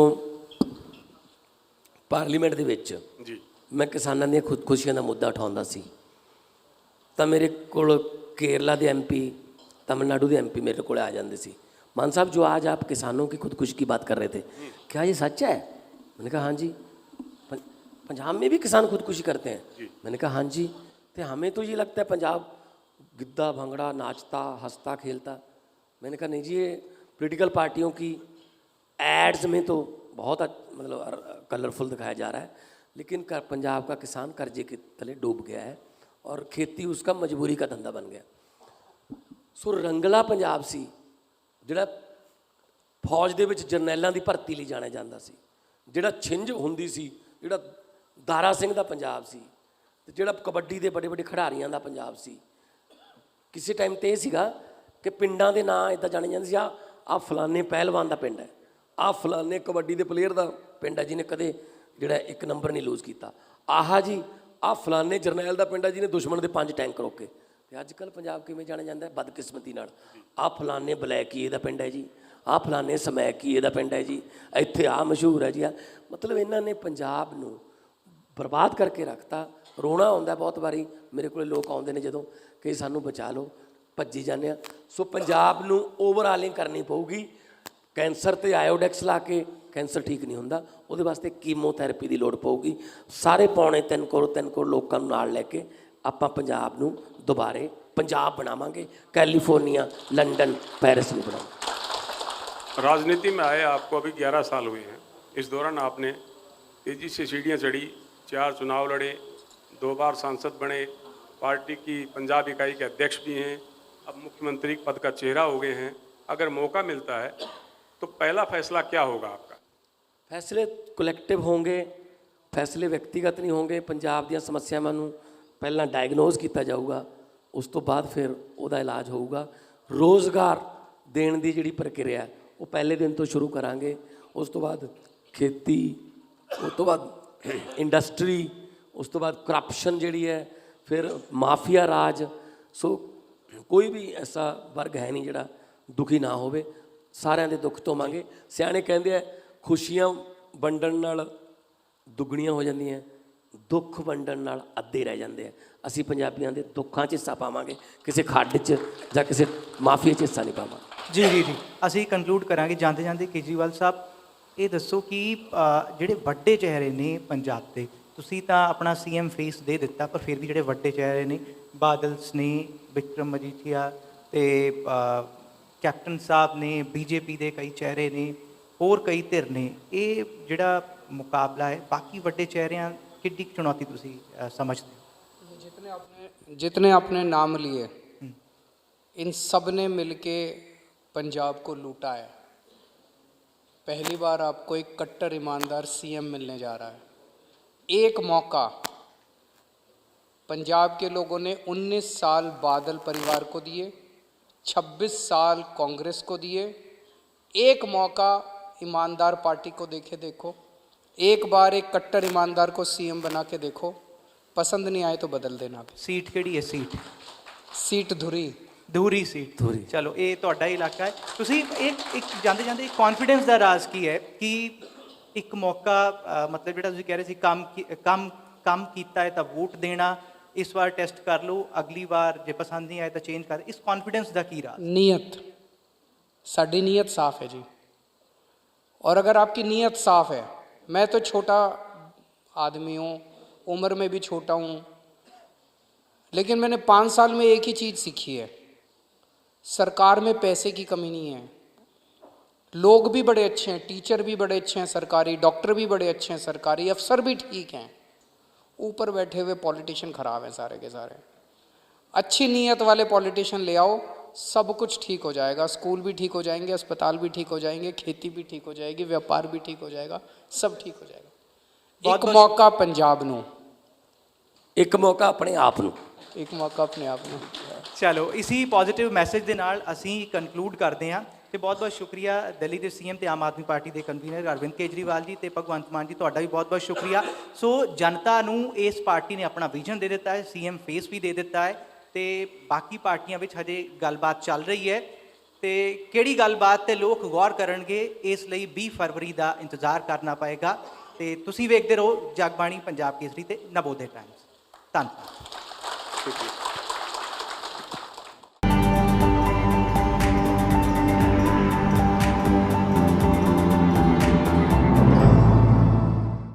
ਪਾਰਲੀਮੈਂਟ ਦੇ ਵਿੱਚ ਜੀ ਮੈਂ ਕਿਸਾਨਾਂ ਦੀਆਂ ਖੁਦਕੁਸ਼ੀਆਂ ਦਾ ਮੁੱਦਾ ਉਠਾਉਂਦਾ ਸੀ ਤਾਂ ਮੇਰੇ ਕੋਲ ਕੇਰਲਾ ਦੇ MP, तमिलनाडु ਦੇ MP मेरे को आ जाते सी, मान साहब जो आज आप किसानों की खुदकुशी की बात कर रहे थे, क्या ये सच है? मैंने कहा हाँ जी। पंजाब में भी किसान खुदकुशी करते हैं? मैंने कहा हाँ जी। तो हमें तो ये लगता है पंजाब गिद्दा भंगड़ा नाचता हंसता खेलता। मैंने कहा नहीं जी, ये पॉलिटिकल पार्टियों की एड्स में तो बहुत मतलब कलरफुल दिखाया जा रहा है, लेकिन पंजाब का किसान कर्जे के तले डूब गया है और खेती उसका मजबूरी का धंधा बन गया। सो रंगला पंजाब सी जिहड़ा फौज दे विच जरनैलां दी भर्ती लई जाणिया जांदा सी, जिहड़ा छिंज हुंदी सी, जिहड़ा दारा सिंह दा पंजाब सी, ते जिहड़ा कबड्डी दे बड़े बड़े खिडारीआं दा पंजाब सी। किसी टाइम ते इह सीगा कि पिंडां दे नां इदां जाणे जांदे सी, आ फलाने पहलवान दा पिंड है, आ फलाने कबड्डी दे प्लेयर दा पिंड है जिन्हें कदे जिहड़ा एक नंबर नहीं लूज किया, आह जी आ फलाने जरनैल दा पिंड है जिन्हें दुश्मन के 5 टैंक रोके। तो अजकल पंजाब किवें जाणिया जांदा है? बदकिस्मती नाल। आ फलाने बलैकीए दा पिंड है जी, आ फलाने समैकीए दा पिंड है जी, इत्थे आ मशहूर है जी। मतलब इन्हां ने पंजाब नूं बर्बाद करके रखता। रोना आउंदा बहुत बारी, मेरे कोल लोग आउंदे ने जदों कि सानूं बचा लो, भज्जी जाने। सो पंजाब नूं ओवरआलिंग करनी पऊगी, कैंसर ते आयोडेक्स ला के ਕੈਂਸਰ ਠੀਕ ਨਹੀਂ ਹੁੰਦਾ, ਉਹਦੇ ਵਾਸਤੇ ਕੀਮੋਥੈਰੇਪੀ ਦੀ ਲੋੜ ਪਊਗੀ। ਸਾਰੇ ਪੌਣੇ 3 ਕਰੋੜ ਲੋਕਾਂ ਨੂੰ ਨਾਲ ਲੈ ਕੇ ਆਪਾਂ ਪੰਜਾਬ ਨੂੰ ਦੁਬਾਰੇ ਪੰਜਾਬ ਬਣਾਵਾਂਗੇ, ਕੈਲੀਫੋਰਨੀਆ, ਲੰਡਨ, ਪੈਰਿਸ नहीं बनाएंगे। राजनीति में आए आपको अभी 11 साल हुए हैं। इस दौरान आपने तेज़ी से सीढ़ियाँ चढ़ी, 4 चुनाव लड़े, 2 बार सांसद बने, पार्टी की पंजाब इकाई के अध्यक्ष भी हैं, अब मुख्यमंत्री पद का चेहरा हो गए हैं। अगर मौका मिलता है तो पहला फैसला क्या होगा आपका? फैसले कलैक्टिव होंगे, फैसले व्यक्तिगत नहीं होंगे। पंजाब ਦੀਆਂ ਸਮੱਸਿਆਵਾਂ ਨੂੰ ਪਹਿਲਾਂ ਡਾਇਗਨੋਜ਼ ਕੀਤਾ ਜਾਊਗਾ, ਉਸ ਤੋਂ ਬਾਅਦ ਫਿਰ ਉਹਦਾ ਇਲਾਜ ਹੋਊਗਾ। ਰੋਜ਼ਗਾਰ ਦੇਣ ਦੀ ਜਿਹੜੀ ਪ੍ਰਕਿਰਿਆ ਉਹ ਪਹਿਲੇ ਦਿਨ ਤੋਂ ਸ਼ੁਰੂ ਕਰਾਂਗੇ, ਉਸ ਤੋਂ ਬਾਅਦ ਖੇਤੀ, ਉਸ ਤੋਂ ਬਾਅਦ ਇੰਡਸਟਰੀ, ਉਸ ਤੋਂ ਬਾਅਦ ਕਰਪਸ਼ਨ ਜਿਹੜੀ ਹੈ, ਫਿਰ ਮਾਫੀਆ ਰਾਜ। ਸੋ ਕੋਈ ਵੀ ਐਸਾ ਵਰਗ ਹੈ ਨਹੀਂ ਜਿਹੜਾ ਦੁਖੀ ਨਾ ਹੋਵੇ, ਸਾਰਿਆਂ ਦੇ ਦੁੱਖ ਧੋਵਾਂਗੇ। ਸਿਆਣੇ ਕਹਿੰਦੇ ਆ ਖੁਸ਼ੀਆਂ ਵੰਡਣ ਨਾਲ ਦੁੱਗਣੀਆਂ ਹੋ ਜਾਂਦੀਆਂ, ਦੁੱਖ ਵੰਡਣ ਨਾਲ ਅੱਧੇ ਰਹਿ ਜਾਂਦੇ ਆ। ਅਸੀਂ ਪੰਜਾਬੀਆਂ ਦੇ ਦੁੱਖਾਂ 'ਚ ਹਿੱਸਾ ਪਾਵਾਂਗੇ, ਕਿਸੇ ਖੱਡ 'ਚ ਜਾਂ ਕਿਸੇ ਮਾਫੀਆ 'ਚ ਹਿੱਸਾ ਨਹੀਂ ਪਾਵਾਂਗੇ। ਜੀ ਅਸੀਂ ਕੰਕਲੂਡ ਕਰਾਂਗੇ ਜਾਂਦੇ ਜਾਂਦੇ। ਕੇਜਰੀਵਾਲ ਸਾਹਿਬ, ਇਹ ਦੱਸੋ ਕਿ ਜਿਹੜੇ ਵੱਡੇ ਚਿਹਰੇ ਨੇ ਪੰਜਾਬ ਦੇ, ਤੁਸੀਂ ਤਾਂ ਆਪਣਾ ਸੀਐਮ ਫੇਸ ਦੇ ਦਿੱਤਾ, ਪਰ ਫਿਰ ਵੀ ਜਿਹੜੇ ਵੱਡੇ ਚਿਹਰੇ ਨੇ, ਬਾਦਲਸ ਨੇ, ਵਿਕਰਮ ਮਜੀਠੀਆ ਤੇ ਕੈਪਟਨ ਸਾਹਿਬ ਨੇ, ਬੀਜੇਪੀ ਦੇ ਕਈ ਚਿਹਰੇ ਨੇ, ਹੋਰ ਕਈ ਧਿਰ ਨੇ, ਇਹ ਜਿਹੜਾ ਮੁਕਾਬਲਾ ਹੈ ਬਾਕੀ ਵੱਡੇ ਚਿਹਰਿਆਂ ਕਿੱਡੀ ਚੁਣੌਤੀ ਤੁਸੀਂ ਸਮਝਦੇ ਹੋ? जितने आपने नाम लिए, इन सब ने मिलके पंजाब को लूटा है। पहली बार आपको एक कट्टर ईमानदार सीएम मिलने जा रहा है। एक मौका पंजाब के लोगों ने 19 साल बादल परिवार को दिए, 26 साल कांग्रेस को दिए। एक मौका ईमानदार पार्टी को देखो, एक बार एक कट्टर ईमानदार को सीएम बना के देखो, पसंद नहीं आए तो बदल देना। ਸੀਟ ਕਿਹੜੀ ਹੈ? Seat Dhuri seat. ਚਲੋ ਇਹ ਤੁਹਾਡਾ ਇਲਾਕਾ ਹੈ। ਤੁਸੀਂ ਇੱਕ ਜਾਂਦੇ ਜਾਂਦੇ ਕੌਨਫੀਡੈਂਸ ਦਾ ਰਾਜ਼ ਕੀ ਹੈ ਕਿ ਇੱਕ ਮੌਕਾ, ਮਤਲਬ ਜਿਹੜਾ ਤੁਸੀਂ ਕਹਿ ਰਹੇ ਸੀ ਕੰਮ ਕੀਤਾ ਹੈ ਤਾਂ ਵੋਟ ਦੇਣਾ, ਇਸ ਵਾਰ ਟੈਸਟ ਕਰ ਲਓ, ਅਗਲੀ ਵਾਰ ਜੇ ਪਸੰਦ ਨਹੀਂ ਆਏ ਤਾਂ ਚੇਂਜ ਕਰ, ਇਸ ਕੌਨਫੀਡੈਂਸ ਦਾ ਕੀ ਰਾਜ਼? नीयत, साड़ी नीयत साफ़ है जी। और अगर आपकी नीयत साफ़ है, मैं तो छोटा आदमी हूँ, उम्र में भी छोटा हूँ, लेकिन मैंने 5 साल में एक ही चीज़ सीखी है, सरकार में पैसे की कमी नहीं है। लोग भी बड़े अच्छे हैं, टीचर भी बड़े अच्छे हैं सरकारी, डॉक्टर भी बड़े अच्छे हैं सरकारी, अफसर भी ठीक हैं। ऊपर बैठे हुए पॉलिटिशियन ख़राब हैं सारे के सारे। अच्छी नीयत वाले पॉलिटिशियन ले आओ, सब कुछ ठीक हो जाएगा। स्कूल भी ठीक हो जाएंगे, अस्पताल भी ठीक हो जाएंगे, खेती भी ठीक हो जाएगी, व्यापार भी ठीक हो जाएगा, सब ठीक हो जाएगा। एक मौका पंजाब नूं, ਇੱਕ ਮੌਕਾ ਆਪਣੇ ਆਪ ਨੂੰ। एक मौका अपने आप नूं। ਚਲੋ ਇਸੀ ਪੋਜ਼ਿਟਿਵ ਮੈਸੇਜ ਦੇ ਨਾਲ ਅਸੀਂ ਕੰਕਲੂਡ ਕਰਦੇ ਹਾਂ ਤੇ ਬਹੁਤ ਬਹੁਤ ਸ਼ੁਕਰੀਆ ਦਿੱਲੀ ਦੇ ਸੀਐਮ ਤੇ ਆਮ ਆਦਮੀ ਪਾਰਟੀ ਦੇ ਕਨਵੀਨਰ ਅਰਵਿੰਦ ਕੇਜਰੀਵਾਲ ਜੀ ਤੇ ਭਗਵੰਤ ਮਾਨ ਜੀ, ਤੁਹਾਡਾ ਵੀ ਬਹੁਤ ਬਹੁਤ ਸ਼ੁਕਰੀਆ। ਸੋ ਜਨਤਾ ਨੂੰ ਇਸ ਪਾਰਟੀ ਨੇ ਆਪਣਾ ਵਿਜ਼ਨ ਦੇ ਦਿੱਤਾ ਹੈ, ਸੀਐਮ ਫੇਸ ਵੀ ਦੇ ਦਿੱਤਾ ਹੈ ਤੇ ਬਾਕੀ ਪਾਰਟੀਆਂ ਵਿੱਚ ਹਜੇ ਗੱਲਬਾਤ ਚੱਲ ਰਹੀ ਹੈ ਤੇ ਕਿਹੜੀ ਗੱਲਬਾਤ ਤੇ ਲੋਕ ਗੌਰ ਕਰਨਗੇ, ਇਸ ਲਈ 20 ਫਰਵਰੀ ਦਾ ਇੰਤਜ਼ਾਰ ਕਰਨਾ ਪਏਗਾ। ਤੇ ਤੁਸੀਂ ਵੇਖਦੇ ਰਹੋ ਜਗਬਾਣੀ, ਪੰਜਾਬ ਕੇਸਰੀ ਤੇ ਨਵੋਦਿਆ ਟਾਈਮਸ। ਧੰਨਵਾਦ। शुक्रिया।